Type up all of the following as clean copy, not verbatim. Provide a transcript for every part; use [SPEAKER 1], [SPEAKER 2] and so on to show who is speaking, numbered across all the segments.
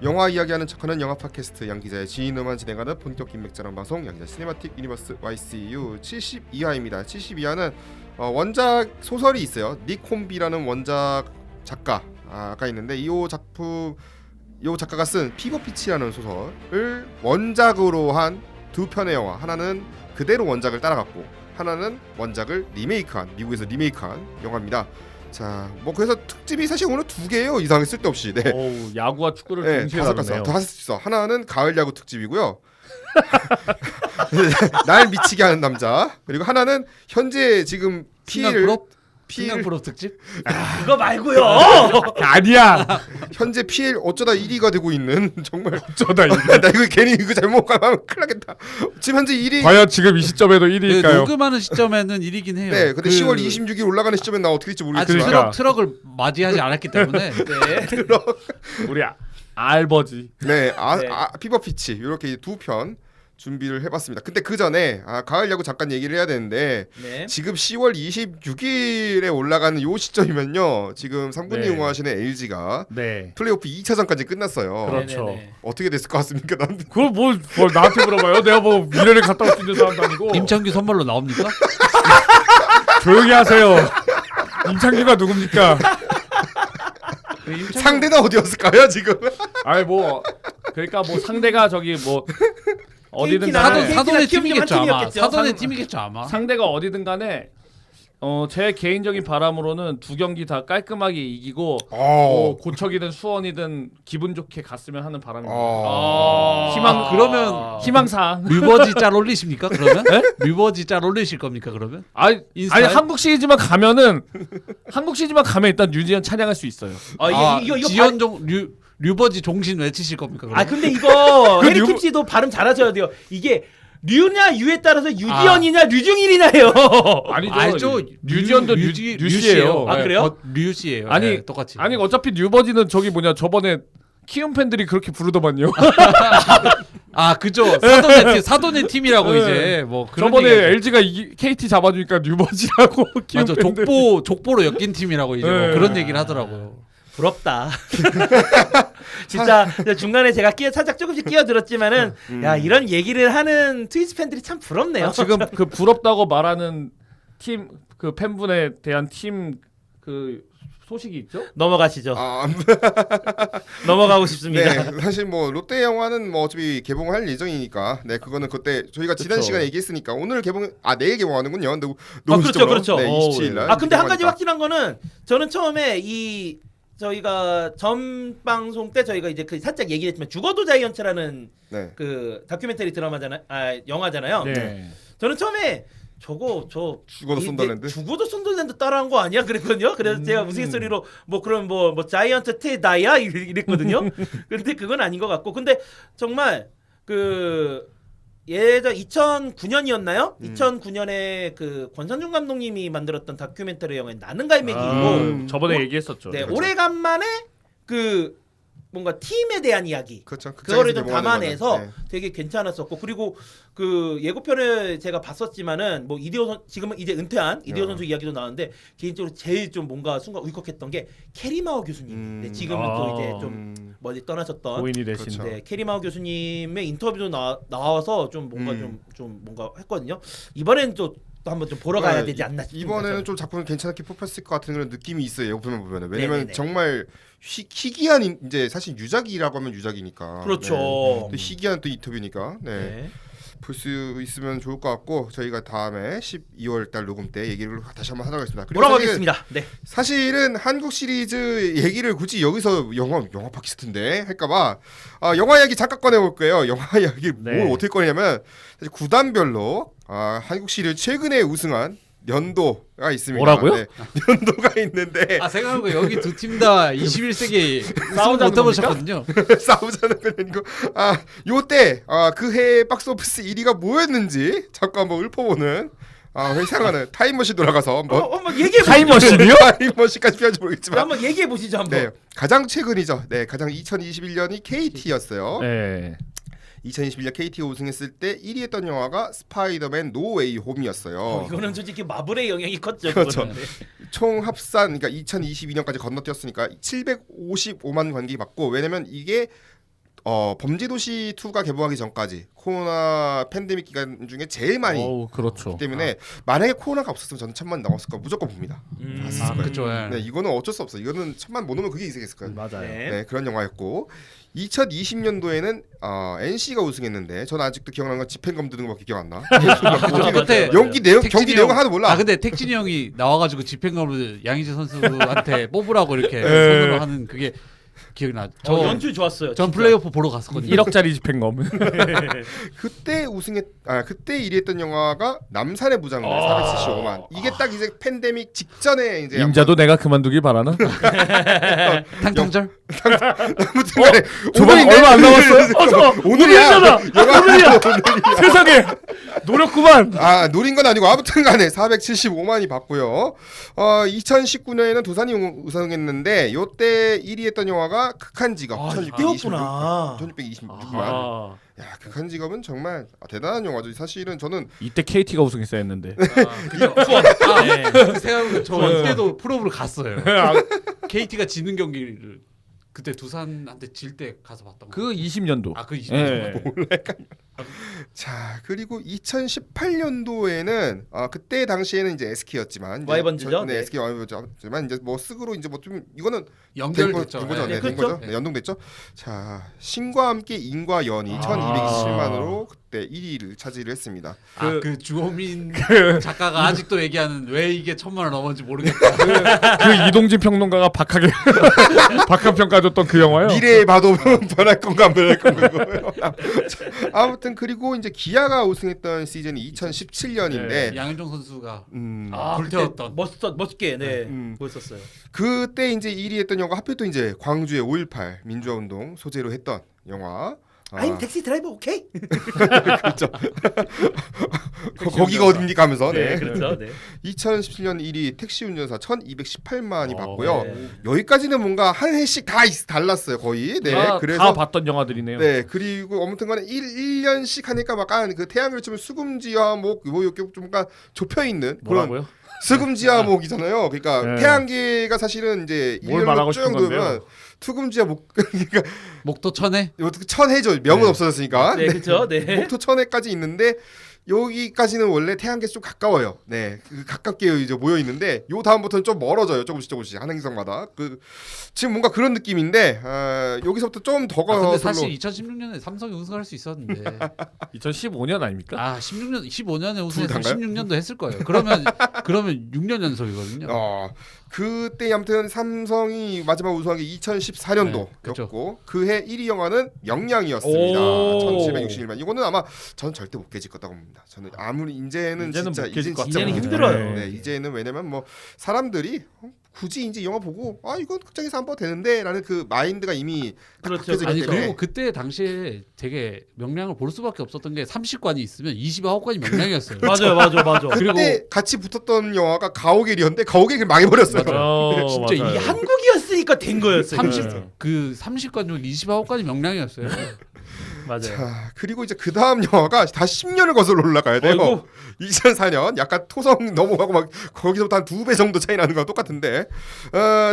[SPEAKER 1] 영화 이야기하는 척하는 영화 팟캐스트 양기자의 지인으로만 진행하는 본격 인맥자랑 방송 양기자 시네마틱 유니버스 YCU 72화입니다. 72화는 원작 소설이 있어요. 닉 홈비라는 원작 작가가 있는데 이 작가가 쓴 피버피치라는 소설을 원작으로 한 두 편의 영화, 하나는 그대로 원작을 따라갔고 하나는 원작을 리메이크한, 미국에서 리메이크한 영화입니다. 자, 뭐 그래서 특집이 사실 오늘 두 개예요. 이상하게 쓸데없이. 네.
[SPEAKER 2] 오, 야구와 축구를
[SPEAKER 1] 네,
[SPEAKER 2] 동시에
[SPEAKER 1] 다
[SPEAKER 2] 다루네요.
[SPEAKER 1] 섞었어. 다 할 수 있어. 하나는 가을 야구 특집이고요. 날 미치게 하는 남자. 그리고 하나는 현재 지금
[SPEAKER 3] 순간 프로 특집?
[SPEAKER 4] 그거 말고요.
[SPEAKER 2] 아니야.
[SPEAKER 1] 현재 PL 어쩌다 1위가 되고 있는 정말
[SPEAKER 2] 어쩌다 이게.
[SPEAKER 1] 나 이거 괜히 이거 잘못 가면 큰일 나겠다. 지금 현재 1위.
[SPEAKER 2] 과연 지금 이 시점에도 1위일까요?
[SPEAKER 3] 녹음하는 시점에는 1위긴 해요.
[SPEAKER 1] 네, 근데 10월 26일 올라가는 시점에 나 어떻게 될지 모르겠지만.
[SPEAKER 2] 그러니까.
[SPEAKER 3] 트럭을 맞이하지 않았기 때문에.
[SPEAKER 4] 네.
[SPEAKER 2] 우리 알버지.
[SPEAKER 1] 네,
[SPEAKER 4] 네.
[SPEAKER 1] 피버피치 이렇게 두 편 준비를 해봤습니다. 근데 그 전에 가을 야구 잠깐 얘기를 해야 되는데
[SPEAKER 4] 네.
[SPEAKER 1] 지금 10월 26일에 올라가는 요 시점이면요, 지금 3군
[SPEAKER 2] 네.
[SPEAKER 1] 이용하시는 LG가
[SPEAKER 2] 네.
[SPEAKER 1] 플레이오프 2차전까지 끝났어요.
[SPEAKER 2] 그렇죠.
[SPEAKER 4] 네네네.
[SPEAKER 1] 어떻게 됐을 것 같습니까? 난
[SPEAKER 2] 그걸 뭘 나한테 물어봐요? 내가 뭐 미래를 갔다 올 수 있는 사람도 아니고.
[SPEAKER 3] 임창규 선발로 나옵니까?
[SPEAKER 2] 조용히 하세요. 임창규가 누굽니까?
[SPEAKER 1] 상대는 어디였을까요 지금?
[SPEAKER 2] 아니 뭐 그러니까 뭐 상대가 저기 뭐 어디든
[SPEAKER 4] KT 나
[SPEAKER 2] 간에
[SPEAKER 4] KT 나
[SPEAKER 3] 사돈의 팀이겠죠
[SPEAKER 4] 키움
[SPEAKER 3] 아마.
[SPEAKER 4] 팀이었겠죠.
[SPEAKER 3] 사돈의 팀이겠죠 아마.
[SPEAKER 2] 상대가 어디든 간에 제 개인적인 바람으로는 두 경기 다 깔끔하게 이기고 고척이든 수원이든 기분 좋게 갔으면 하는 바람입니다. 희망
[SPEAKER 3] 그러면
[SPEAKER 2] 희망사.
[SPEAKER 3] 뮤버지 짤 올리십니까 그러면? 뮤버지 짤 올리실 겁니까 그러면?
[SPEAKER 2] 아니
[SPEAKER 3] 인스타에?
[SPEAKER 2] 한국 시리즈만 가면 일단 류지현 찬양할 수 있어요.
[SPEAKER 4] 이거
[SPEAKER 3] 지연종 류버지 종신 외치실 겁니까 그러면?
[SPEAKER 4] 근데 이거
[SPEAKER 2] 그
[SPEAKER 4] 해리킴 씨도 발음 잘하셔야 돼요. 이게 류냐 유에 따라서 유지연이냐 류중일이냐예요.
[SPEAKER 3] 알죠.
[SPEAKER 2] 류지현도 류씨예요.
[SPEAKER 4] 아, 그래요?
[SPEAKER 3] 류씨예요.
[SPEAKER 2] 아니
[SPEAKER 3] 네, 똑같이.
[SPEAKER 2] 아니 어차피 류버지는 저기 저번에 키움 팬들이 그렇게 부르더만요.
[SPEAKER 3] 그죠. 사돈의 팀이라고 이제 뭐 그런
[SPEAKER 2] 저번에
[SPEAKER 3] 얘기하죠.
[SPEAKER 2] LG가 KT 잡아주니까 류버지라고 키움
[SPEAKER 3] 맞아.
[SPEAKER 2] 팬들.
[SPEAKER 3] 족보로 엮인 팀이라고 이제 뭐
[SPEAKER 2] 네.
[SPEAKER 3] 그런 얘기를 하더라고요.
[SPEAKER 4] 부럽다. 진짜 중간에 제가 살짝 조금씩 끼어들었지만은 야 이런 얘기를 하는 트위치 팬들이 참 부럽네요.
[SPEAKER 2] 지금 그 부럽다고 말하는 팀 그 팬분에 대한 팀 그 소식이 있죠?
[SPEAKER 4] 넘어가시죠. 넘어가고 싶습니다.
[SPEAKER 1] 네, 사실 뭐 롯데 영화는 뭐 어차피 개봉할 예정이니까, 네, 그거는 그때 저희가 지난 시간에 얘기했으니까 오늘 내일 개봉하는군요. 근데 너무
[SPEAKER 4] 그렇죠.
[SPEAKER 1] 네, 27일 날.
[SPEAKER 4] 근데 한 가지 확실한 거는 저는 처음에 저희가 전 방송 때 저희가 이제 살짝 얘기했지만 죽어도 자이언츠라는
[SPEAKER 1] 네.
[SPEAKER 4] 그 다큐멘터리 영화잖아요.
[SPEAKER 2] 네.
[SPEAKER 4] 저는 처음에
[SPEAKER 1] 죽어도
[SPEAKER 4] 이-
[SPEAKER 1] 썬더랜드?
[SPEAKER 4] 죽어도 썬더랜드 따라한 거 아니야? 그랬거든요. 그래서 제가 우스갯소리로 그럼 자이언트 테다야 이랬거든요. 근데 그건 아닌 것 같고, 근데 정말 예전 2009년이었나요? 2009년에 그 권선중 감독님이 만들었던 다큐멘터리 영화인 나는 갈매기이고,
[SPEAKER 2] 저번에 얘기했었죠.
[SPEAKER 4] 네,
[SPEAKER 1] 그렇죠.
[SPEAKER 4] 오래간만에 뭔가 팀에 대한 이야기,
[SPEAKER 1] 그렇죠.
[SPEAKER 4] 그거를 좀
[SPEAKER 1] 개봉하는
[SPEAKER 4] 담아내서
[SPEAKER 1] 거는, 네.
[SPEAKER 4] 되게 괜찮았었고, 그리고 그 예고편을 제가 봤었지만은 지금은 이제 은퇴한 이대호 선수 이야기도 나왔는데, 개인적으로 제일 좀 뭔가 순간 울컥했던 게 캐리마오 교수님. 네, 지금은 또 이제 좀 멀리 떠나셨던
[SPEAKER 2] 고인이 되신.
[SPEAKER 1] 그렇죠.
[SPEAKER 4] 네, 캐리마오 교수님의 인터뷰도 나와서 좀 뭔가 좀 뭔가 했거든요. 이번엔 또 한번 좀 보러 가야 되지 않나 싶습니다.
[SPEAKER 1] 이번에는 좀 작품을 괜찮게 뽑혔을 것 같은 그런 느낌이 있어요. 예고편만 보면은. 왜냐면
[SPEAKER 4] 네네네.
[SPEAKER 1] 정말 희귀한, 이제 사실 유작이라고 하면 유작이니까.
[SPEAKER 4] 그렇죠.
[SPEAKER 1] 네. 또 희귀한 또 인터뷰니까. 네.
[SPEAKER 4] 네.
[SPEAKER 1] 볼 수 있으면 좋을 것 같고, 저희가 다음에 12월 달 녹음 때 얘기를 다시 한번 하도록 하겠습니다. 그리고
[SPEAKER 4] 돌아가겠습니다. 네.
[SPEAKER 1] 사실은 한국 시리즈 얘기를 굳이 여기서 영화 팟캐스트인데 할까봐 영화 이야기 잠깐 꺼내볼 거예요. 영화 이야기
[SPEAKER 2] 네.
[SPEAKER 1] 뭘 어떻게 꺼내냐면, 사실 구단별로 한국 시리즈 최근에 우승한 연도가 있습니다.
[SPEAKER 2] 뭐라고요?
[SPEAKER 1] 네, 연도가 있는데
[SPEAKER 3] 생각해보니까 여기 두 팀 다 21세기
[SPEAKER 2] 싸우자는
[SPEAKER 3] 못 해보셨거든요.
[SPEAKER 1] 싸우자는 건 아니고 요때 그 해 박스오피스 1위가 뭐였는지 자꾸 한번 읊어보는 회상하는 타임머신 돌아가서
[SPEAKER 4] 한번 얘기해
[SPEAKER 2] 타임머신이요?
[SPEAKER 1] 타임머신까지 필요한지 모르겠지만
[SPEAKER 4] 한번 얘기해 보시죠 한번.
[SPEAKER 1] 네, 가장 최근이죠. 네, 가장 2021년이 KT였어요.
[SPEAKER 2] 네.
[SPEAKER 1] 2021년 KT가 우승했을 때 1위 했던 영화가 스파이더맨 노웨이 홈이었어요.
[SPEAKER 4] 이거는 솔직히 마블의 영향이 컸죠.
[SPEAKER 1] 그렇죠.
[SPEAKER 4] 그거는. 네.
[SPEAKER 1] 총 합산, 그러니까 2022년까지 건너뛰었으니까 755만 관객이 받고, 왜냐면 이게 범죄도시 2가 개봉하기 전까지 코로나 팬데믹 기간 중에 제일 많이
[SPEAKER 2] 그렇죠.
[SPEAKER 1] 했기 때문에 만약에 코로나가 없었으면 저는 1000만 넘었을 거 무조건 봅니다. 봤을 거예요.
[SPEAKER 3] 그렇죠. 예.
[SPEAKER 1] 네, 이거는 어쩔 수 없어. 이거는 1000만 못 넘으면 그게 이득했을 거예요.
[SPEAKER 2] 맞아요.
[SPEAKER 4] 네.
[SPEAKER 1] 네, 그런 영화였고 2020년도에는 NC가 우승했는데 저는 아직도 기억나는 건 집행검 드는 거밖에 기억 안 나.
[SPEAKER 3] 그때
[SPEAKER 1] 연기 내용 경기
[SPEAKER 3] 택진이
[SPEAKER 1] 내용
[SPEAKER 3] 형-
[SPEAKER 1] 하나도 몰라.
[SPEAKER 3] 아 근데 택진이 형이 나와가지고 집행검을 양희재 선수한테 뽑으라고 이렇게
[SPEAKER 1] 예.
[SPEAKER 3] 손으로 하는 그게 기억나.
[SPEAKER 4] 연출 좋았어요.
[SPEAKER 3] 전
[SPEAKER 4] 진짜.
[SPEAKER 3] 플레이오프 보러 갔었거든요.
[SPEAKER 2] 1억짜리 집행검.
[SPEAKER 1] 그때 그때 1위했던 영화가 남산의 부장들 475만. 이게 딱 이제 팬데믹 직전에 이제
[SPEAKER 2] 임자도 내가 그만두길 바라나?
[SPEAKER 3] 탕탕절?
[SPEAKER 1] 아무튼간에
[SPEAKER 2] 조만 얼마 안 남았어요.
[SPEAKER 1] 오늘이야.
[SPEAKER 2] 오늘이야. 세상에 노력구만.
[SPEAKER 1] 아 노린 건 아니고 아무튼간에 475만이 받고요. 2019년에는 도산이 우승했는데 요때 1위했던 영화가 극한 직업
[SPEAKER 4] 아,
[SPEAKER 1] 1626만.
[SPEAKER 4] 이때였구나.
[SPEAKER 1] 1626만.
[SPEAKER 2] 아,
[SPEAKER 1] 야 극한 직업은 정말 대단한 영화죠. 사실은 저는
[SPEAKER 2] 이때 KT가 우승했어야 했는데.
[SPEAKER 3] 그죠.
[SPEAKER 4] 네.
[SPEAKER 3] 그 생각해보면 저 이때도 프로브를 갔어요. KT가 지는 경기를 그때 두산한테 질 때 가서 봤던 거.
[SPEAKER 2] 그 20년도.
[SPEAKER 3] 아그 20년.
[SPEAKER 2] 예.
[SPEAKER 1] 자 그리고 2018년도에는 그때 당시에는 이제 SK였지만
[SPEAKER 4] 와이번즈죠?
[SPEAKER 1] 네,
[SPEAKER 4] 네.
[SPEAKER 1] SK 와이번즈지만 이제 뭐 쓱으로 이제 뭐 좀 이거는
[SPEAKER 3] 연결됐죠.
[SPEAKER 1] 된 거죠.
[SPEAKER 3] 예.
[SPEAKER 1] 네, 된
[SPEAKER 4] 그렇죠?
[SPEAKER 1] 거죠. 네, 연동됐죠. 자 신과 함께 인과 연이 1227만으로 그때 1위를 차지를 했습니다.
[SPEAKER 3] 그 주호민 작가가 아직도 얘기하는 왜 이게 1000만을 넘었는지 모르겠다.
[SPEAKER 2] 그 이동진 평론가가 박하게 박한 평가줬던 그 영화요.
[SPEAKER 1] 미래에 봐도 변할 건가 안 변할 건가 이거예요. 아무튼 그리고 이제 기아가 우승했던 시즌이 2017년인데
[SPEAKER 3] 양현종 선수가
[SPEAKER 4] 불태웠던
[SPEAKER 3] 불태웠던.
[SPEAKER 4] 멋있게 네
[SPEAKER 1] 음.
[SPEAKER 4] 보였었어요.
[SPEAKER 1] 그때 이제 1위 했던 영화가 하필 또 이제 광주의 5.18 민주화 운동 소재로 했던 영화.
[SPEAKER 4] I'm 택시 드라이버 오케이.
[SPEAKER 1] 그렇죠. 거기가 어딥니까 하면서 네.
[SPEAKER 4] 그렇죠. 네.
[SPEAKER 1] 2017년 1위 택시 운전사 1218만이 받고요.
[SPEAKER 4] 네.
[SPEAKER 1] 여기까지는 뭔가 한 해씩 다 달랐어요 거의. 네.
[SPEAKER 2] 다
[SPEAKER 1] 그래서
[SPEAKER 2] 봤던 영화들이네요.
[SPEAKER 1] 네 그리고 아무튼간에 1년씩 하니까 약간 그 태양을 치면 수금지화목 뭐 이렇게 좀 약간 좁혀 있는 그런
[SPEAKER 2] 뭐라고요?
[SPEAKER 1] 수금지화목이잖아요. 그러니까
[SPEAKER 2] 네.
[SPEAKER 1] 태양계가 사실은 이제
[SPEAKER 2] 뭘 말하고
[SPEAKER 1] 1년로 쭉
[SPEAKER 2] 싶은 건데요?
[SPEAKER 1] 놓으면 투금지화목 그러니까
[SPEAKER 3] 목도 천에
[SPEAKER 1] 어떻게 천해죠. 명은
[SPEAKER 3] 네.
[SPEAKER 1] 없어졌으니까.
[SPEAKER 4] 네, 그렇죠. 네.
[SPEAKER 1] 목토 천해까지 있는데 여기까지는 원래 태양계 좀 가까워요. 네, 가깝게 이제 모여 있는데 요 다음부터는 좀 멀어져요. 조금씩 한 행성마다. 지금 뭔가 그런 느낌인데 여기서부터 좀 더
[SPEAKER 3] 근데
[SPEAKER 1] 가서
[SPEAKER 3] 사실 2016년에 삼성이 우승할 수 있었는데
[SPEAKER 2] 2015년 아닙니까?
[SPEAKER 3] 아 16년 15년에 우승했으면
[SPEAKER 1] 단가요?
[SPEAKER 3] 16년도 했을 거예요. 그러면 6년 연속이거든요.
[SPEAKER 1] 그때 아무튼 삼성이 마지막 우승한 게 2014년도였고
[SPEAKER 3] 그쵸.
[SPEAKER 1] 그해 1위 영화는 영양이었습니다.
[SPEAKER 4] 오.
[SPEAKER 1] 1761만. 이거는 아마 저는 절대 못 깨질 거라고 봅니다. 저는 아무리 이제는
[SPEAKER 2] 이제는
[SPEAKER 1] 진짜
[SPEAKER 2] 못 깨질 것
[SPEAKER 1] 진짜
[SPEAKER 4] 같아요.
[SPEAKER 1] 못
[SPEAKER 4] 힘들어요.
[SPEAKER 1] 깨져요. 네, 이제는 왜냐면 뭐 사람들이 굳이 이제 영화 보고 이건 극장에서 한번 되는데라는 그 마인드가 이미
[SPEAKER 4] 그렇죠.
[SPEAKER 1] 바뀌어지기
[SPEAKER 3] 아니
[SPEAKER 1] 때문에
[SPEAKER 3] 그리고 그때 당시에 되게 명량을 볼 수밖에 없었던 게 30관이 있으면 29관이 명량이었어요.
[SPEAKER 4] 맞아.
[SPEAKER 1] 그때
[SPEAKER 3] 그리고-
[SPEAKER 1] 같이 붙었던 영화가 가오갤이었는데 가오갤이 망해버렸어요.
[SPEAKER 3] 진짜
[SPEAKER 2] 맞아요.
[SPEAKER 3] 이게
[SPEAKER 4] 한국이었으니까 된 거였어요.
[SPEAKER 3] 30관 중 29관이 명량이었어요.
[SPEAKER 4] 맞아요.
[SPEAKER 1] 자, 그리고 이제 그 다음 영화가 다시 10년을 거슬러 올라가야 돼요.
[SPEAKER 4] 아이고.
[SPEAKER 1] 2004년 약간 토성 넘어가고 막 거기서부터 한 2배 정도 차이 나는 거랑 똑같은데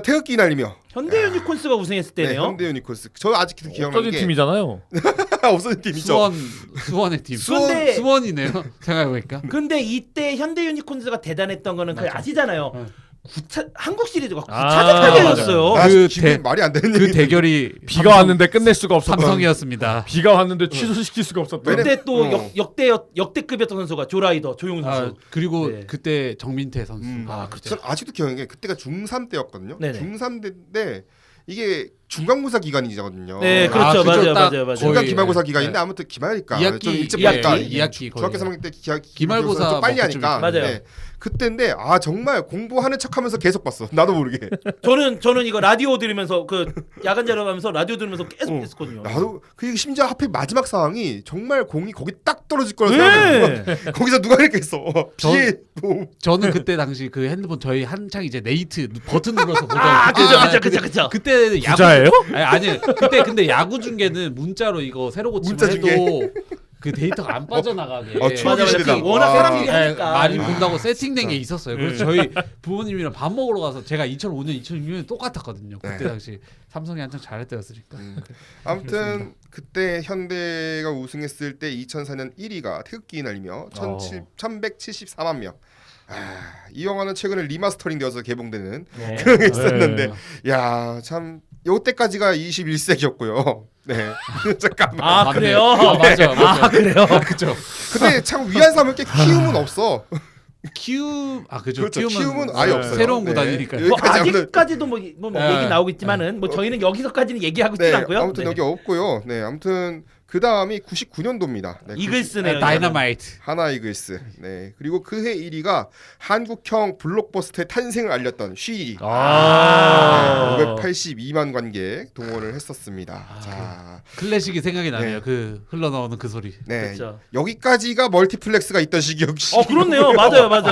[SPEAKER 1] 태극기 날리며
[SPEAKER 4] 현대 유니콘스가 우승했을 때네요.
[SPEAKER 1] 현대 유니콘스. 저 아직도 기억나는
[SPEAKER 2] 없어진
[SPEAKER 1] 게
[SPEAKER 2] 팀이잖아요.
[SPEAKER 1] 없어진 팀이죠.
[SPEAKER 3] 수원의 팀.
[SPEAKER 4] 근데-
[SPEAKER 3] 수원이네요. 생각해보니까.
[SPEAKER 4] 근데 이때 현대 유니콘스가 대단했던 거는 그 아시잖아요.
[SPEAKER 3] 네.
[SPEAKER 4] 한국 시리즈가
[SPEAKER 2] 아,
[SPEAKER 4] 9차전 타격이었어요.
[SPEAKER 3] 그
[SPEAKER 1] 기분 말이 안 되는
[SPEAKER 3] 그
[SPEAKER 1] 얘기.
[SPEAKER 3] 대결이
[SPEAKER 2] 비가 왔는데 끝낼 수가 없었던.
[SPEAKER 3] 삼성이었습니다.
[SPEAKER 2] 비가 왔는데 취소시킬 수가 없었던.
[SPEAKER 1] 왜냐-
[SPEAKER 4] 그때 또
[SPEAKER 1] 어.
[SPEAKER 4] 역대급이었던 선수가 조라이더 조용수
[SPEAKER 3] 아,
[SPEAKER 4] 선수.
[SPEAKER 3] 그리고
[SPEAKER 4] 네.
[SPEAKER 3] 그때 정민태 선수.
[SPEAKER 1] 저 아직도 기억나는 게 그때가 중3 때였거든요.
[SPEAKER 4] 네네.
[SPEAKER 1] 중3 때인데 이게 중간고사 기간이거든요.
[SPEAKER 4] 네, 그렇죠.
[SPEAKER 3] 그죠.
[SPEAKER 4] 맞아요.
[SPEAKER 3] 딱
[SPEAKER 4] 맞아요.
[SPEAKER 1] 중간
[SPEAKER 3] 거의,
[SPEAKER 1] 기말고사
[SPEAKER 3] 예.
[SPEAKER 1] 기간인데 아무튼 기말이니까
[SPEAKER 3] 이학기,
[SPEAKER 1] 좀 일찍
[SPEAKER 3] 이학기,
[SPEAKER 1] 보니까
[SPEAKER 3] 이학기 거의.
[SPEAKER 1] 중학교 3학년 때
[SPEAKER 3] 기말고사
[SPEAKER 1] 좀 빨리
[SPEAKER 3] 뭐
[SPEAKER 1] 하니까
[SPEAKER 4] 그쯤이죠. 맞아요.
[SPEAKER 1] 그때인데 정말 공부하는 척하면서 계속 봤어. 나도 모르게.
[SPEAKER 4] 저는 이거 라디오 들으면서 그 야간 자러 가면서 라디오 들으면서 계속 했었거든요.
[SPEAKER 1] 나도 그 심지어 하필 마지막 상황이 정말 공이 거기 딱 떨어질 거라고
[SPEAKER 4] 네.
[SPEAKER 1] 생각했어. 거기서 누가 이렇게 했어. 비에 뭐.
[SPEAKER 3] 저는 그때 당시 그 핸드폰 저희 한창 이제 네이트 버튼 눌러서 보던
[SPEAKER 4] 그죠.
[SPEAKER 3] 그때
[SPEAKER 2] 부자예요?
[SPEAKER 3] 아니 그때 근데 야구 중계는 문자로 이거 새로 고치면
[SPEAKER 1] 문자 중계.
[SPEAKER 3] 해도 그 데이터가 안 빠져나가게
[SPEAKER 1] 추억이
[SPEAKER 4] 맞아,
[SPEAKER 1] 시대다.
[SPEAKER 4] 워낙
[SPEAKER 1] 와.
[SPEAKER 4] 사람들이
[SPEAKER 3] 예,
[SPEAKER 4] 하니까.
[SPEAKER 3] 많이 본다고 세팅된 게 있었어요. 그래서 저희 부모님이랑 밥 먹으러 가서 제가 2005년, 2006년 똑같았거든요. 그때
[SPEAKER 1] 네.
[SPEAKER 3] 당시 삼성이 한창 잘할 때였으니까.
[SPEAKER 1] 아무튼 그때 현대가 우승했을 때 2004년 1위가 태극기 날리며 1174만 명. 이 영화는 최근에 리마스터링 되어서 개봉되는
[SPEAKER 4] 네.
[SPEAKER 1] 그런 게 있었는데 야, 참 요때까지가 21세기였고요. 네. 잠깐만.
[SPEAKER 4] 아
[SPEAKER 3] 맞네요.
[SPEAKER 4] 그래요?
[SPEAKER 3] 아, 맞아, 맞아.
[SPEAKER 4] 아 그래요?
[SPEAKER 3] 그죠.
[SPEAKER 1] 근데 참 위안 삼을 게 키움은 없어.
[SPEAKER 3] 키움 그죠.
[SPEAKER 1] 그렇죠. 키움은 아예
[SPEAKER 2] 네.
[SPEAKER 1] 없어요.
[SPEAKER 3] 새로운
[SPEAKER 1] 네.
[SPEAKER 3] 구단이니까요.
[SPEAKER 4] 뭐
[SPEAKER 1] 여기까지 아무튼
[SPEAKER 4] 아직까지도 뭐
[SPEAKER 3] 네.
[SPEAKER 4] 얘기 나오고 있지만은 뭐 저희는 여기서까지는 얘기하고 있지
[SPEAKER 1] 네,
[SPEAKER 4] 않고요.
[SPEAKER 1] 아무튼
[SPEAKER 4] 네.
[SPEAKER 1] 여기 없고요. 네, 아무튼 그 다음이 99년도입니다. 네,
[SPEAKER 4] 이글스네요.
[SPEAKER 3] 다이너마이트.
[SPEAKER 1] 하나 이글스. 네, 그리고 그해 1위가 한국형 블록버스터의 탄생을 알렸던 쉬. 582만 관객 동원을 했었습니다. 자,
[SPEAKER 3] 클래식이 생각이 나네요.
[SPEAKER 1] 네.
[SPEAKER 3] 그 흘러나오는 그 소리.
[SPEAKER 1] 네,
[SPEAKER 4] 그렇죠.
[SPEAKER 1] 여기까지가 멀티플렉스가 있던 시기였지.
[SPEAKER 4] 그렇네요. 맞아요. 맞아.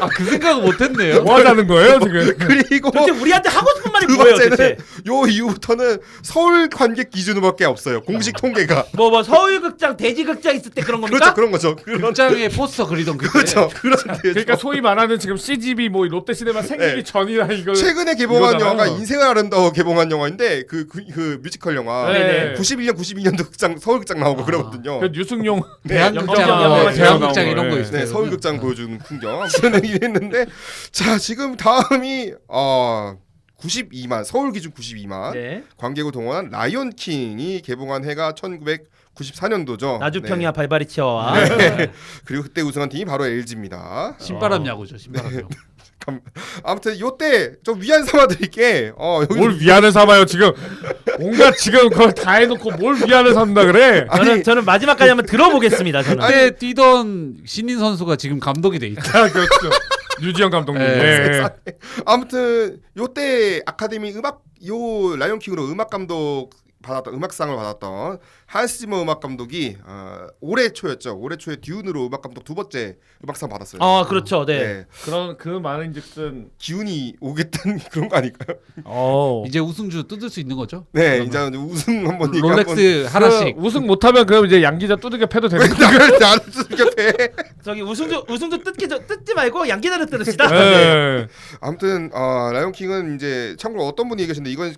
[SPEAKER 3] 아 그 생각은 못했네요.
[SPEAKER 2] 뭐 하자는 거예요 지금?
[SPEAKER 1] 그리고
[SPEAKER 4] 도대체 우리한테 하고 싶은 말이
[SPEAKER 1] 두
[SPEAKER 4] 뭐예요,
[SPEAKER 1] 번째는
[SPEAKER 4] 대체?
[SPEAKER 1] 요 이후부터는 서울 관객 기준으로밖에 없어요. 공식 통계가.
[SPEAKER 4] 뭐 서울극장, 대지극장 있을 때 그런 겁니까?
[SPEAKER 1] 그렇죠, 그런 거죠.
[SPEAKER 3] 극장에 포스터 그리던 그때.
[SPEAKER 1] 그렇죠. 그런데
[SPEAKER 2] 그러니까 소위 말하는 지금 CGV 뭐 롯데시네마 생기기
[SPEAKER 1] 네.
[SPEAKER 2] 전이라 이거.
[SPEAKER 1] 최근에 개봉한
[SPEAKER 2] 이거잖아요.
[SPEAKER 1] 영화가 인생을 아름다워 개봉한 영화인데 그 뮤지컬 영화.
[SPEAKER 2] 네.
[SPEAKER 1] 91년, 92년도 극장 서울극장 나오고 그러거든요.
[SPEAKER 2] 그 유승용
[SPEAKER 3] 대한극장, 대한극장 이런 거
[SPEAKER 2] 네.
[SPEAKER 3] 있어요.
[SPEAKER 1] 네, 서울극장 보여주는 풍경. 아무튼 이랬는데 자, 지금 다음이 92만 서울 기준 92만
[SPEAKER 4] 네.
[SPEAKER 1] 관객을 동원한 라이온 킹이 개봉한 해가 1994년도죠.
[SPEAKER 4] 나주평야 발바리치어와
[SPEAKER 1] 네. 그리고 그때 우승한 팀이 바로 LG입니다.
[SPEAKER 3] 신바람 야구죠. 신바람 야구.
[SPEAKER 1] 아무튼 요때 좀 위안 삼아 드릴게. 여기
[SPEAKER 2] 뭘 위안을 삼아요 지금? 온갖 지금 그걸 다 해놓고 뭘 위안을 삼다 그래?
[SPEAKER 4] 저는 마지막까지 한번 들어보겠습니다. 저는.
[SPEAKER 3] 그때 뛰던 신인 선수가 지금 감독이 돼 있죠.
[SPEAKER 2] 그렇죠. 유지영 감독님.
[SPEAKER 3] 네.
[SPEAKER 1] 아무튼 요때 아카데미 요 라이온 킹으로 음악 감독 받았던 음악상을 받았던 한스 지머 음악 감독이 올해 초였죠. 올해 초에 듀운으로 음악 감독 두 번째 음악상 받았어요.
[SPEAKER 4] 그렇죠. 네.
[SPEAKER 1] 네.
[SPEAKER 2] 그런 그 말인즉슨
[SPEAKER 1] 기운이 오겠다는 그런 거 아닐까요?
[SPEAKER 3] 이제 우승주 뜯을 수 있는 거죠?
[SPEAKER 1] 네, 이제 우승 한번 얘기
[SPEAKER 3] 롤렉스 하나씩.
[SPEAKER 2] 그 우승 못하면 그럼 이제 양기자 두들겨 패도 되는 거야.
[SPEAKER 1] 한번. 왜 나를 두들겨
[SPEAKER 4] 저기 우승도 뜯지 말고 양기자를 뜯읍시다.
[SPEAKER 2] 네.
[SPEAKER 1] 아무튼 라이온 킹은 이제 참고로 어떤 분이 얘기하셨는데 이건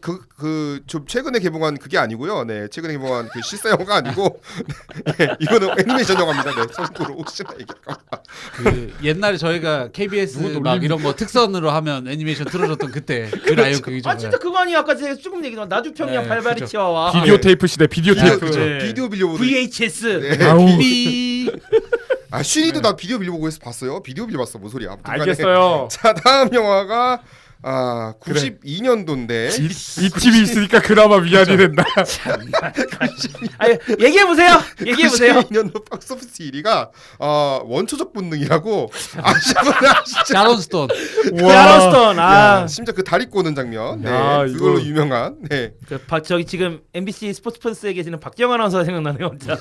[SPEAKER 1] 좀 최근에 개봉한 그게 아니고요. 네, 최근에 개봉한 그 실사 영화가 아니고 네, 이거는 애니메이션 영화입니다. 네, 참고로 혹시나 얘기할까.
[SPEAKER 3] 그 옛날에 저희가 KBS 막 이런 거 특선으로 하면 애니메이션 틀어줬던 그때 그 라이온 킹이죠.
[SPEAKER 4] 진짜 그거 아니에요? 아까 제가 조금 얘기한 나주평야
[SPEAKER 3] 네,
[SPEAKER 4] 발바리치어와
[SPEAKER 2] 비디오 테이프 시대 비디오
[SPEAKER 1] 비디오,
[SPEAKER 2] 테이프.
[SPEAKER 1] 그렇죠.
[SPEAKER 4] 네.
[SPEAKER 1] 비디오 빌려보는.
[SPEAKER 4] VHS.
[SPEAKER 1] 네.
[SPEAKER 2] 아우.
[SPEAKER 1] 슈리도 나 비디오 빌려보고 봤어요. 비디오 빌려봤어. 뭔 소리야. 아무튼 간에.
[SPEAKER 2] 알겠어요.
[SPEAKER 1] 자, 다음 영화가 92년도인데
[SPEAKER 2] 이 팀이 있으니까 그나마 위안이 된다.
[SPEAKER 4] 얘기해 보세요. 얘기해 보세요.
[SPEAKER 1] 92년도 박스오피스 1위가 원초적 본능이라고 아시죠?
[SPEAKER 3] 샤론 스톤.
[SPEAKER 4] 샤론스톤.
[SPEAKER 1] 야, 심지어 그 다리 꼬는 장면. 네,
[SPEAKER 2] 야,
[SPEAKER 1] 그걸로
[SPEAKER 2] 이거-
[SPEAKER 1] 유명한. 네.
[SPEAKER 4] 저기 지금 MBC 스포츠 플러스에 계시는 박지영 아나운서가 생각나네요. 진짜.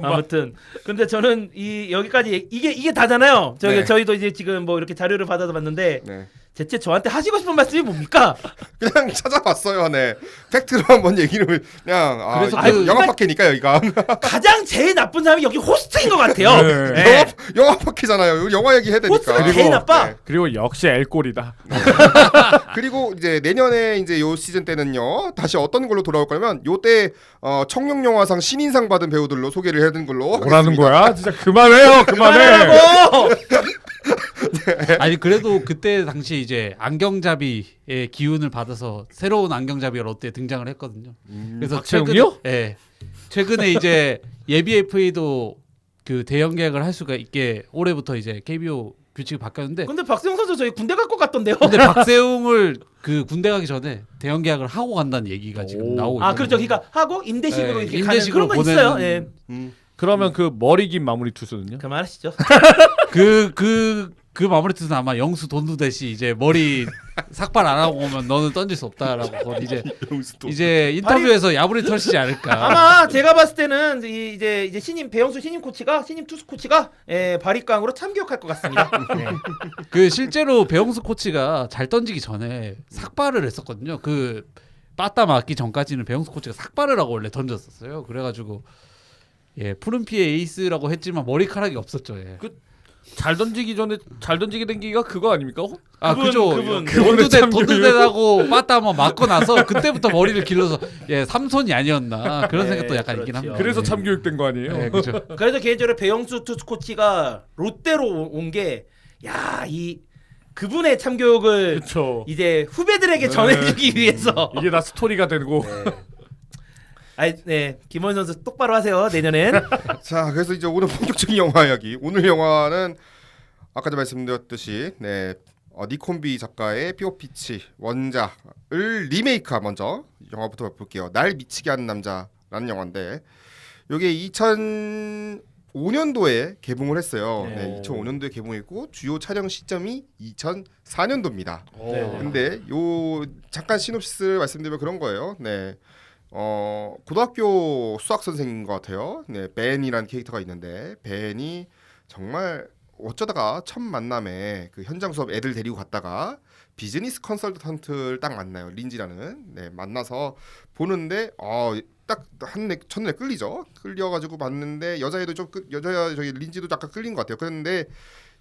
[SPEAKER 4] 아무튼 근데 저는 여기까지 이게 다잖아요.
[SPEAKER 1] 네.
[SPEAKER 4] 저희도 이제 지금 뭐 이렇게 자료를 받아서 봤는데
[SPEAKER 1] 네.
[SPEAKER 4] 대체 저한테 하시고 싶은 말씀이 뭡니까?
[SPEAKER 1] 그냥 찾아봤어요. 네. 팩트로 한번 얘기를 그냥
[SPEAKER 3] 그래서
[SPEAKER 1] 이거 영화 파케니까 여기가
[SPEAKER 4] 가장 제일 나쁜 사람이 여기 호스트인 것 같아요.
[SPEAKER 2] 네.
[SPEAKER 4] 네.
[SPEAKER 1] 영화 파케잖아요. 영화 얘기 해야 되니까.
[SPEAKER 4] 호스트가 제일 나빠.
[SPEAKER 1] 네.
[SPEAKER 2] 그리고 역시 엘꼴이다.
[SPEAKER 1] 그리고 이제 내년에 이제 요 시즌 때는요 다시 어떤 걸로 돌아올 거냐면 요때 청룡영화상 신인상 받은 배우들로 소개를 해야 되는 걸로
[SPEAKER 2] 뭐라는 거야? 진짜 그만해요. 그만해.
[SPEAKER 4] 그만하라고.
[SPEAKER 3] 아니 그래도 그때 당시 이제 안경잡이의 기운을 받아서 새로운 안경잡이가 롯데에 등장을 했거든요. 그래서
[SPEAKER 2] 박재웅이요?
[SPEAKER 3] 최근에 이제 예비 FA도 그 대형 계약을 할 수가 있게 올해부터 이제 KBO 규칙이 바뀌었는데
[SPEAKER 4] 근데 박세웅 선수 저희 군대 갈 것 같던데요.
[SPEAKER 3] 근데 박세웅을 그 군대 가기 전에 대형 계약을 하고 간다는 얘기가 지금
[SPEAKER 2] 오.
[SPEAKER 3] 나오고 있어요.
[SPEAKER 4] 그렇죠. 그러니까 하고 임대식으로
[SPEAKER 3] 네,
[SPEAKER 4] 이렇게
[SPEAKER 3] 임대식으로
[SPEAKER 4] 가는 그런 거 있어요.
[SPEAKER 3] 보내는-
[SPEAKER 4] 예.
[SPEAKER 2] 그러면 그 머리 긴 마무리 투수는요?
[SPEAKER 4] 그만하시죠.
[SPEAKER 3] 그 마무리 뜻은 아마 영수 돈두대시 이제 머리 삭발 안 하고 오면 너는 던질 수 없다라고 그건 이제 인터뷰에서 야부리 털시지 않을까.
[SPEAKER 4] 아마 제가 봤을 때는 이제 신임 배영수 신임 투수 코치가 발익광으로 참교육할 것 같습니다. 네.
[SPEAKER 3] 그 실제로 배영수 코치가 잘 던지기 전에 삭발을 했었거든요. 그 빠따 맞기 전까지는 배영수 코치가 삭발을 하고 원래 던졌었어요. 그래가지고 예 푸른 피의 에이스라고 했지만 머리카락이 없었죠. 예.
[SPEAKER 2] 잘 던지기 전에 잘 던지게 된 기가 그거 아닙니까?
[SPEAKER 3] 아
[SPEAKER 4] 그분.
[SPEAKER 3] 돈두대다고 빠따 한번 맞고 나서 그때부터 머리를 길러서 예 삼손이 아니었나 그런
[SPEAKER 4] 네,
[SPEAKER 3] 생각도 약간 있긴
[SPEAKER 4] 그렇죠.
[SPEAKER 3] 합니다.
[SPEAKER 2] 그래서
[SPEAKER 3] 예.
[SPEAKER 2] 참교육된 거 아니에요?
[SPEAKER 3] 예, 그죠.
[SPEAKER 4] 그래서 개인적으로 배영수 투수 코치가 롯데로 온 게 야 이 그분의 참교육을
[SPEAKER 2] 그렇죠.
[SPEAKER 4] 이제 후배들에게 전해주기 위해서.
[SPEAKER 2] 이게 다 스토리가 되고
[SPEAKER 4] 네, 김원 선수 똑바로 하세요 내년엔.
[SPEAKER 1] 자, 그래서 이제 오늘 본격적인 영화 이야기. 오늘 영화는 아까도 말씀드렸듯이 니콘비 작가의 피오피치 원작을 리메이크한 먼저 영화부터 볼게요. 날 미치게 하는 남자라는 영화인데 이게 2005년도에 개봉을 했어요.
[SPEAKER 4] 네.
[SPEAKER 1] 네, 2005년도에 개봉했고 주요 촬영 시점이 2004년도입니다.
[SPEAKER 4] 네.
[SPEAKER 1] 근데 요 잠깐 시놉시스를 말씀드리면 그런 거예요. 네. 고등학교 수학 선생인 것 같아요. 네, 벤이라는 캐릭터가 있는데 벤이 정말 어쩌다가 첫 만남에 그 현장 수업 애들 데리고 갔다가 비즈니스 컨설턴트를 딱 만나요. 린지라는. 네, 만나서 보는데 딱 첫눈에 끌리죠. 끌려가지고 봤는데 여자애도 좀 여자 저기 린지도 약간 끌린 것 같아요. 그런데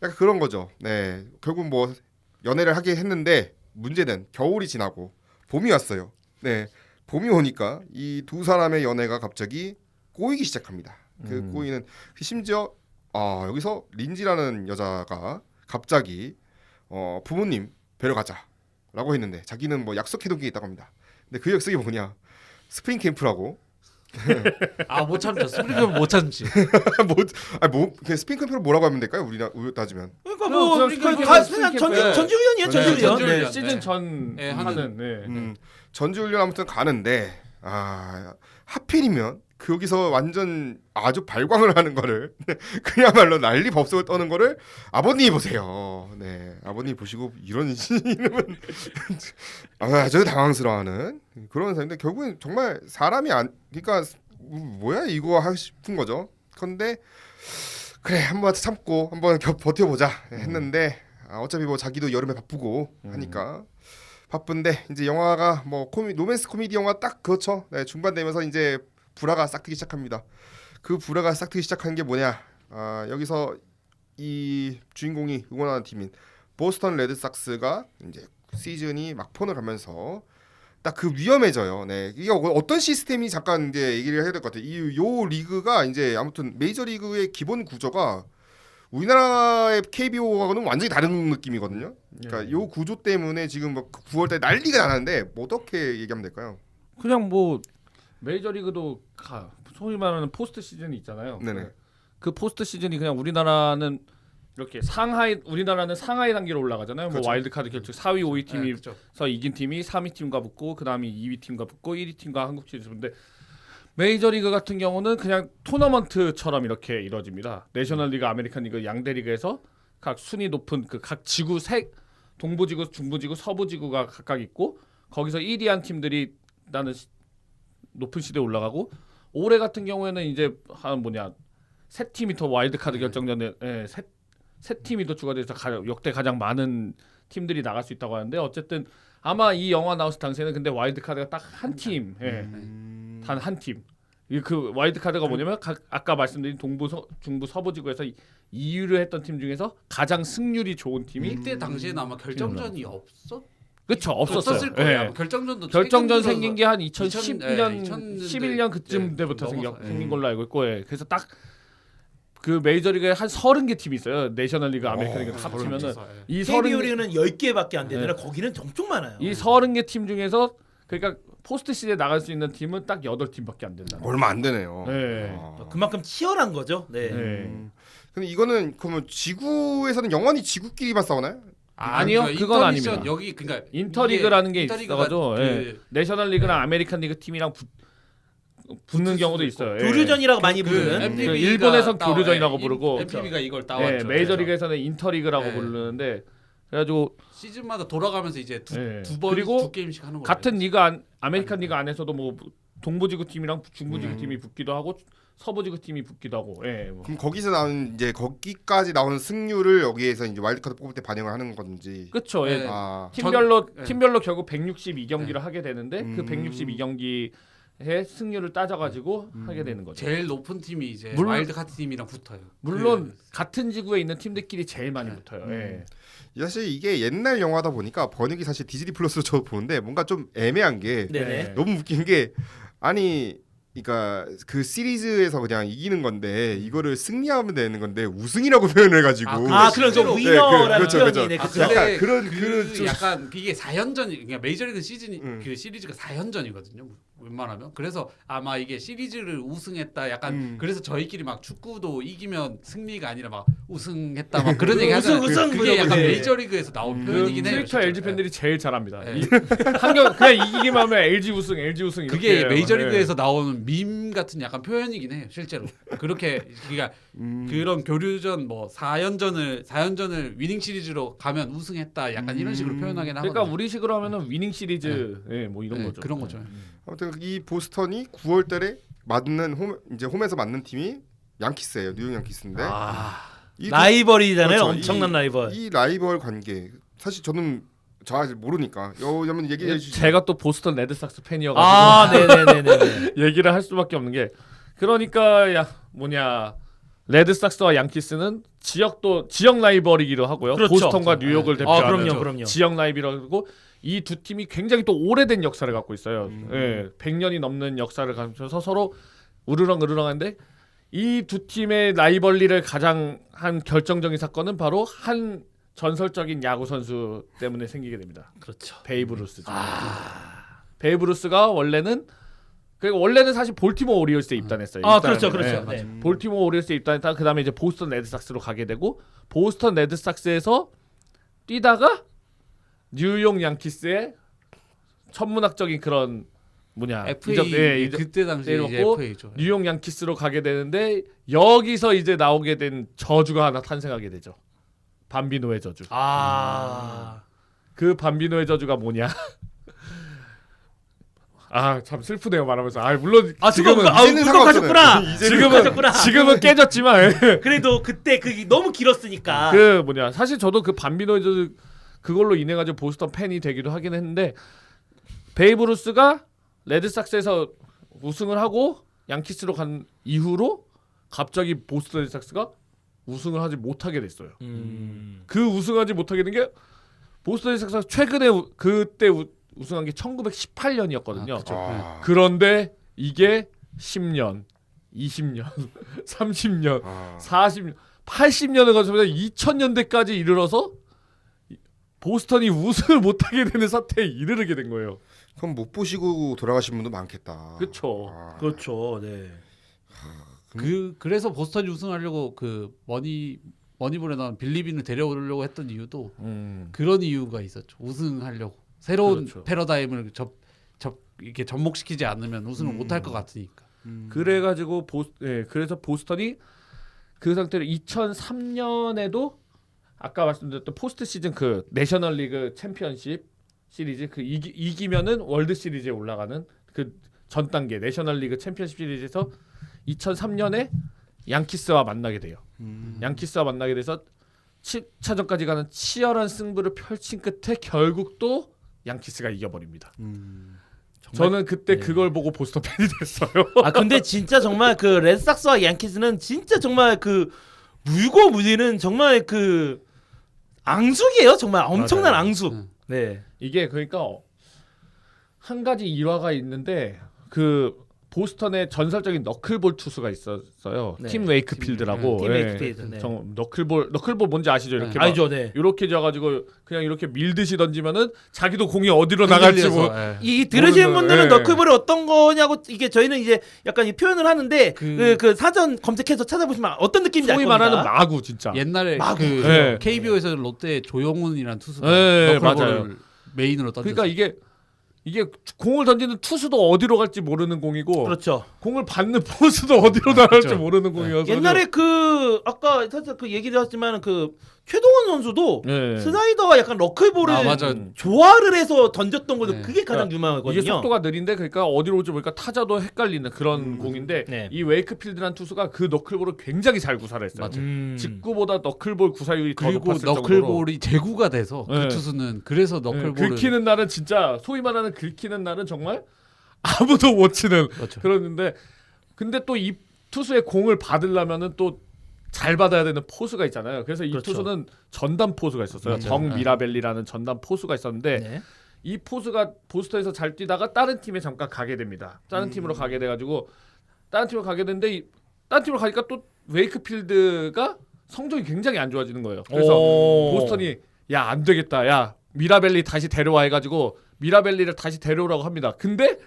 [SPEAKER 1] 약간 그런 거죠. 네, 결국 뭐 연애를 하게 했는데 문제는 겨울이 지나고 봄이 왔어요. 네, 봄이 오니까 이 두 사람의 연애가 갑자기 꼬이기 시작합니다. 그 꼬이는 심지어 여기서 린지라는 여자가 갑자기 부모님 뵈러 가자라고 했는데 자기는 뭐 약속해둔 게 있다고 합니다. 근데 그 약속이 뭐냐? 스프링 캠프라고.
[SPEAKER 3] 아못 참죠. 스프링클 못 참지.
[SPEAKER 1] 그 스프링 캠프를 뭐라고 하면 될까요? 우리 따지면.
[SPEAKER 4] 그러니까
[SPEAKER 2] 그럼
[SPEAKER 4] 뭐
[SPEAKER 2] 그냥
[SPEAKER 4] 그냥
[SPEAKER 2] 스프링
[SPEAKER 4] 전지
[SPEAKER 2] 캠프.
[SPEAKER 4] 전지훈련이에요.
[SPEAKER 1] 네,
[SPEAKER 4] 전지훈련.
[SPEAKER 3] 전지훈련.
[SPEAKER 4] 네.
[SPEAKER 2] 시즌 전
[SPEAKER 3] 네,
[SPEAKER 2] 하는 네.
[SPEAKER 1] 전지훈련 아무튼 가는데 하필이면 여기서 완전 아주 발광을 하는 거를 그야말로 난리 법석을 떠는 거를 아버님이 보세요. 네, 아버님 보시고 이런 이름은 아주 당황스러워하는 그런 사람인데 결국엔 정말 사람이 그러니까 뭐야 이거 하고 싶은 거죠. 그런데 그래 한번 참고 한번 버텨보자 했는데 어차피 뭐 자기도 여름에 바쁘고 하니까 바쁜데 이제 영화가 뭐 로맨스 코미디 영화 딱 그렇죠. 네, 중반 되면서 이제 불화가 싹트기 시작합니다. 그 불화가 싹트기 시작한 게 뭐냐? 여기서 이 주인공이 응원하는 팀인 보스턴 레드삭스가 이제 시즌이 막폰을 가면서 딱 그 위험해져요. 네, 이게 어떤 시스템이 잠깐 이제 얘기를 해야 될 것 같아요. 요 리그가 이제 아무튼 메이저 리그의 기본 구조가 우리나라의 KBO하고는 완전히 다른 느낌이거든요. 그러니까 요 구조 때문에 지금 뭐 9월달에 난리가 나는데 뭐 어떻게 얘기하면 될까요?
[SPEAKER 2] 그냥 뭐 메이저리그도 소위 말하는 포스트 시즌이 있잖아요.
[SPEAKER 1] 네네.
[SPEAKER 2] 그 포스트 시즌이 그냥 우리나라는 이렇게 우리나라는 상하이 단계로 올라가잖아요.
[SPEAKER 1] 그렇죠.
[SPEAKER 2] 뭐 와일드카드 결정 4위, 5위 팀이
[SPEAKER 3] 그렇죠.
[SPEAKER 2] 서 이긴 팀이 3위 팀과 붙고 그다음에 2위 팀과 붙고 1위 팀과 한국 시리즈 붙는데 메이저리그 같은 경우는 그냥 토너먼트처럼 이렇게 이루어집니다. 내셔널리그, 아메리칸리그 양대 리그에서 각 순위 높은 그 각 지구 동부지구, 중부지구, 서부지구가 각각 있고 거기서 1위한 팀들이 높은 시대에 올라가고 올해 같은 경우에는 이제 세 팀이 더 와일드카드 결정전에 세 팀이 더 추가돼서 역대 가장 많은 팀들이 나갈 수 있다고 하는데 어쨌든 아마 이 영화 나왔을 당시에는 근데 와일드카드가 딱 한 팀, 단 한 팀. 그 와일드카드가 뭐냐면 아까 말씀드린 동부, 중부, 서부지구에서 2위를 했던 팀 중에서 가장 승률이 좋은 팀이
[SPEAKER 3] 이때 당시에는 아마 결정전이
[SPEAKER 2] 그쵸 없었어요.
[SPEAKER 3] 없었을 거예요.
[SPEAKER 2] 예.
[SPEAKER 3] 아마 결정전도
[SPEAKER 2] 결정전
[SPEAKER 3] 최근
[SPEAKER 2] 생긴 게 한
[SPEAKER 3] 2000,
[SPEAKER 2] 2010년,
[SPEAKER 3] 2000년대
[SPEAKER 2] 11년 그쯤
[SPEAKER 3] 예,
[SPEAKER 2] 때부터
[SPEAKER 3] 넘어서,
[SPEAKER 2] 생긴 걸로 알고 있고, 그래서 딱 그 메이저리그에 한 30개 팀이 있어요. 내셔널리그, 아메리칸리그 다 합치면은 이
[SPEAKER 4] KBO 리그는 10개밖에 안 되는데 거기는 엄청 많아요.
[SPEAKER 2] 이 30개 팀 중에서 그러니까 포스트 시리즈에 나갈 수 있는 팀은 딱 8팀밖에 안 된다.
[SPEAKER 1] 얼마 안 되네요.
[SPEAKER 2] 네.
[SPEAKER 4] 그만큼 치열한 거죠. 네.
[SPEAKER 2] 네.
[SPEAKER 1] 근데 이거는 그러면 지구에서는 영원히 지구끼리만 싸우나요?
[SPEAKER 2] 아니요, 그건 아닙니다.
[SPEAKER 3] 여기 그러니까
[SPEAKER 2] 인터리그라는 게
[SPEAKER 3] 인터리그가
[SPEAKER 2] 있어가지고 내셔널리그나 아메리칸리그 팀이랑 붙는 경우도 있어요.
[SPEAKER 4] 교류전이라고 많이 부르는.
[SPEAKER 3] MPB가
[SPEAKER 2] 일본에선 교류전이라고 부르고
[SPEAKER 3] MPB가 이걸 따왔죠.
[SPEAKER 2] 메이저리그에서는 인터리그라고
[SPEAKER 3] 네.
[SPEAKER 2] 부르는데 그래가지고
[SPEAKER 3] 시즌마다 돌아가면서 이제
[SPEAKER 2] 네.
[SPEAKER 3] 두 번
[SPEAKER 2] 그리고
[SPEAKER 3] 두 게임씩 하는 거예요.
[SPEAKER 2] 같은 리그 아메리칸 리그 안에서도 뭐 동부지구 팀이랑 중부지구 팀이 붙기도 하고 서부지구 팀이 붙기도 하고. 예. 뭐.
[SPEAKER 1] 그럼 거기서 나오는 이제 거기까지 나오는 승률을 여기에서 이제 와일드카드 뽑을 때 반영을 하는 건지.
[SPEAKER 2] 그렇죠. 예.
[SPEAKER 3] 네.
[SPEAKER 1] 아,
[SPEAKER 2] 팀별로 결국 162경기를 하게 되는데 그
[SPEAKER 1] 음.
[SPEAKER 2] 162경기의 승률을 따져가지고 하게 되는 거죠.
[SPEAKER 3] 제일 높은 팀이 이제
[SPEAKER 2] 물론-
[SPEAKER 3] 와일드카드 팀이랑 붙어요.
[SPEAKER 2] 물론 같은 지구에 있는 팀들끼리 제일 많이 붙어요. 예.
[SPEAKER 1] 사실 이게 옛날 영화다 보니까 번역이 사실 디즈니 플러스로 저 보는데 뭔가 좀 애매한 게
[SPEAKER 4] 네네.
[SPEAKER 1] 너무 웃긴 게 아니 그러니까 그 시리즈에서 그냥 이기는 건데 이거를 승리하면 되는 건데 우승이라고 표현을 해가지고
[SPEAKER 4] 아 그런 좀
[SPEAKER 3] 실제로-
[SPEAKER 4] 위너라는
[SPEAKER 1] 그렇죠,
[SPEAKER 4] 표현이네.
[SPEAKER 3] 아,
[SPEAKER 4] 그렇죠.
[SPEAKER 3] 근데
[SPEAKER 1] 그런
[SPEAKER 3] 그
[SPEAKER 1] 좀-
[SPEAKER 3] 약간 이게 4연전이 그러니까 메이저리그 시즌이
[SPEAKER 1] 음.
[SPEAKER 3] 그 시리즈가 4연전이거든요. 웬만하면. 그래서 아마 이게 시리즈를 우승했다 약간 그래서 저희끼리 막 축구도 이기면 승리가 아니라 막 우승했다 막 그런 얘기 하잖아요.
[SPEAKER 4] 우승,
[SPEAKER 3] 그게 약간
[SPEAKER 4] 네.
[SPEAKER 3] 메이저리그에서 나온 표현이긴 해요.
[SPEAKER 2] 트위터
[SPEAKER 3] 실제로.
[SPEAKER 2] LG 팬들이 제일 잘합니다.
[SPEAKER 3] 네.
[SPEAKER 2] 한경 그냥 이기기만 하면 LG 우승 이렇게
[SPEAKER 3] 그게
[SPEAKER 2] 해요.
[SPEAKER 3] 메이저리그에서 나오는 밈 같은 약간 표현이긴 해요. 실제로. 그렇게 그러니까 그런 교류전 뭐 4연전을 위닝 시리즈로 가면 우승했다 약간 이런 식으로 표현하긴 하거든요.
[SPEAKER 2] 그러니까 우리식으로 하면은 위닝 시리즈 예, 뭐 이런
[SPEAKER 3] 네,
[SPEAKER 2] 거죠.
[SPEAKER 3] 그런 거죠.
[SPEAKER 1] 아무튼 이 보스턴이 9월달에 맞는 이제 홈에서 맞는 팀이 양키스예요. 뉴욕 양키스인데 이
[SPEAKER 4] 라이벌이잖아요.
[SPEAKER 1] 그렇죠.
[SPEAKER 4] 엄청난 라이벌.
[SPEAKER 1] 이 라이벌 관계 사실 저는 잘 모르니까 여러분 얘기해 주시죠.
[SPEAKER 2] 제가 또 보스턴 레드삭스 팬이어가지고
[SPEAKER 4] 아 네네네네.
[SPEAKER 2] 얘기를 할 수밖에 없는 게 그러니까 레드삭스와 양키스는 지역 라이벌이기도 하고요.
[SPEAKER 4] 그렇죠.
[SPEAKER 2] 보스턴과 뉴욕을
[SPEAKER 3] 아,
[SPEAKER 2] 대표하는
[SPEAKER 4] 그럼요.
[SPEAKER 2] 지역 라이벌이고 이 두 팀이 굉장히 또 오래된 역사를 갖고 있어요. 예, 100년이 넘는 역사를 가지면서 서로 우르렁하는데 이 두 팀의 라이벌리를 가장 한 결정적인 사건은 바로 한 전설적인 야구 선수 때문에 생기게 됩니다.
[SPEAKER 4] 그렇죠.
[SPEAKER 2] 베이브 루스죠. 베이브 루스가 원래는 사실 볼티모어 오리올스에 입단했어요.
[SPEAKER 4] 아
[SPEAKER 2] 일단은.
[SPEAKER 4] 그렇죠, 그렇죠.
[SPEAKER 2] 네.
[SPEAKER 4] 네.
[SPEAKER 2] 볼티모어 오리올스에 입단했다가 그다음에 이제 보스턴 레드삭스로 가게 되고 보스턴 레드삭스에서 뛰다가 뉴욕 양키스의 천문학적인 그런
[SPEAKER 3] FA 그때 당시에 이제
[SPEAKER 2] 내려왔고
[SPEAKER 3] FA죠.
[SPEAKER 2] 뉴욕 양키스로 가게 되는데 여기서 이제 나오게 된 저주가 하나 탄생하게 되죠. 밤비노의 저주. 그 밤비노의 저주가 뭐냐? 참 슬프네요 말하면서. 물론 지금은
[SPEAKER 1] 이제는
[SPEAKER 4] 울컥하셨구나.
[SPEAKER 2] 지금은 깨졌지만
[SPEAKER 4] 그래도 그때 그게 너무 길었으니까.
[SPEAKER 2] 사실 저도 그 밤비노의 저주 그걸로 인해 가지고 보스턴 팬이 되기도 하긴 했는데 베이브 루스가 레드삭스에서 우승을 하고 양키스로 간 이후로 갑자기 보스턴 레드삭스가 우승을 하지 못하게 됐어요. 그 우승하지 못하게 된 게 보스턴 레드삭스가 최근에 그때 우승한 게 1918년이었거든요. 그런데 이게 10년, 20년, 30년, 40년, 80년을 거쳐서 2000년대까지 이르러서 보스턴이 우승을 못하게 되는 사태에 이르게 된 거예요.
[SPEAKER 1] 그럼 못 보시고 돌아가신 분도 많겠다.
[SPEAKER 2] 그렇죠.
[SPEAKER 4] 그렇죠. 네.
[SPEAKER 3] 그래서 보스턴이 우승하려고 그 머니볼에 나온 빌리빈을 데려오려고 했던 이유도 그런 이유가 있었죠. 우승하려고 새로운
[SPEAKER 2] 그렇죠.
[SPEAKER 3] 패러다임을 이렇게 접목시키지 않으면 우승을 못할 것 같으니까.
[SPEAKER 2] 그래가지고 그래서 보스턴이 그 상태로 2003년에도 아까 말씀드렸던 포스트 시즌 그 내셔널리그 챔피언십 시리즈 그 이기면은 월드 시리즈에 올라가는 그 전 단계 내셔널리그 챔피언십 시리즈에서 2003년에 양키스와 만나게 돼요. 양키스와 만나게 돼서 7차전까지 가는 치열한 승부를 펼친 끝에 결국 또 양키스가 이겨버립니다. 저는 그때 그걸 보고 보스턴 팬이 됐어요.
[SPEAKER 4] 근데 진짜 정말 그 레드삭스와 양키스는 진짜 정말 그 물고 물리는 정말 그 앙숙이에요. 정말 엄청난
[SPEAKER 2] 맞아요.
[SPEAKER 4] 앙숙. 네.
[SPEAKER 2] 이게 그러니까 한 가지 일화가 있는데 그 보스턴에 전설적인 너클볼 투수가 있었어요.
[SPEAKER 4] 네.
[SPEAKER 2] 팀 웨이크필드라고.
[SPEAKER 4] 팀 웨이크필드, 네.
[SPEAKER 2] 너클볼 뭔지 아시죠? 이렇게 막
[SPEAKER 4] 알죠, 네.
[SPEAKER 2] 이렇게 져가지고 그냥 이렇게 밀듯이 던지면은 자기도 공이 어디로 나갈지 뭐.
[SPEAKER 4] 이 들으시는
[SPEAKER 2] 모르는,
[SPEAKER 4] 분들은
[SPEAKER 2] 예.
[SPEAKER 4] 너클볼이 어떤 거냐고 이게 저희는 이제 약간 이 표현을 하는데 그 사전 검색해서 찾아보시면 어떤 느낌인지 알
[SPEAKER 2] 소위
[SPEAKER 4] 겁니다.
[SPEAKER 2] 말하는 마구 진짜.
[SPEAKER 3] 옛날에
[SPEAKER 4] 마구.
[SPEAKER 3] 그
[SPEAKER 2] 네.
[SPEAKER 3] KBO에서 롯데 조용훈이라는 투수가
[SPEAKER 2] 네,
[SPEAKER 3] 너클볼을
[SPEAKER 2] 맞아요.
[SPEAKER 3] 메인으로 던졌어요.
[SPEAKER 2] 그러니까 이게 이게 공을 던지는 투수도 어디로 갈지 모르는 공이고
[SPEAKER 4] 그렇죠.
[SPEAKER 2] 공을 받는 포수도 어디로 날아갈지
[SPEAKER 3] 그렇죠.
[SPEAKER 2] 모르는 공이어서
[SPEAKER 4] 옛날에 그 아까 살짝 그 얘기도 했지만 그 최동원 선수도
[SPEAKER 2] 네.
[SPEAKER 4] 슬라이더와 약간 러클볼을
[SPEAKER 3] 아 맞아.
[SPEAKER 4] 조화를 해서 던졌던 것도
[SPEAKER 3] 네.
[SPEAKER 4] 그게 가장 유명하거든요.
[SPEAKER 2] 이게 속도가 느린데 그러니까 어디로 올지 모르니까 타자도 헷갈리는 그런 공인데
[SPEAKER 4] 네.
[SPEAKER 2] 이 웨이크필드라는 투수가 그 너클볼을 굉장히 잘 구사를 했어요.
[SPEAKER 3] 맞아.
[SPEAKER 2] 직구보다 너클볼 구사율이 더
[SPEAKER 3] 그리고
[SPEAKER 2] 높았을 정도로
[SPEAKER 3] 너클볼이 제구가 돼서
[SPEAKER 2] 네.
[SPEAKER 3] 그 투수는 그래서
[SPEAKER 2] 네,
[SPEAKER 3] 너클볼을
[SPEAKER 2] 긁히는 날은 진짜 소위 말하는 긁히는 날은 정말 아무도 못 치는
[SPEAKER 3] 그렇죠.
[SPEAKER 2] 그러는데 근데 또 이 투수의 공을 받으려면은 또 잘 받아야 되는 포수가 있잖아요. 그래서 이
[SPEAKER 4] 그렇죠.
[SPEAKER 2] 투수는 전담 포수가 있었어요.
[SPEAKER 3] 맞아요.
[SPEAKER 2] 정
[SPEAKER 3] 네.
[SPEAKER 2] 미라벨리라는 전담 포수가 있었는데
[SPEAKER 4] 네.
[SPEAKER 2] 이 포수가 보스턴에서 잘 뛰다가 다른 팀에 잠깐 가게 됩니다. 다른 팀으로 가게 돼가지고 다른 팀으로 가게 됐는데 다른 팀으로 가니까 또 웨이크필드가 성적이 굉장히 안 좋아지는 거예요. 그래서 보스턴이 야 안 되겠다. 야 미라벨리 다시 데려와 해가지고 미라벨리를 다시 데려오라고 합니다. 근데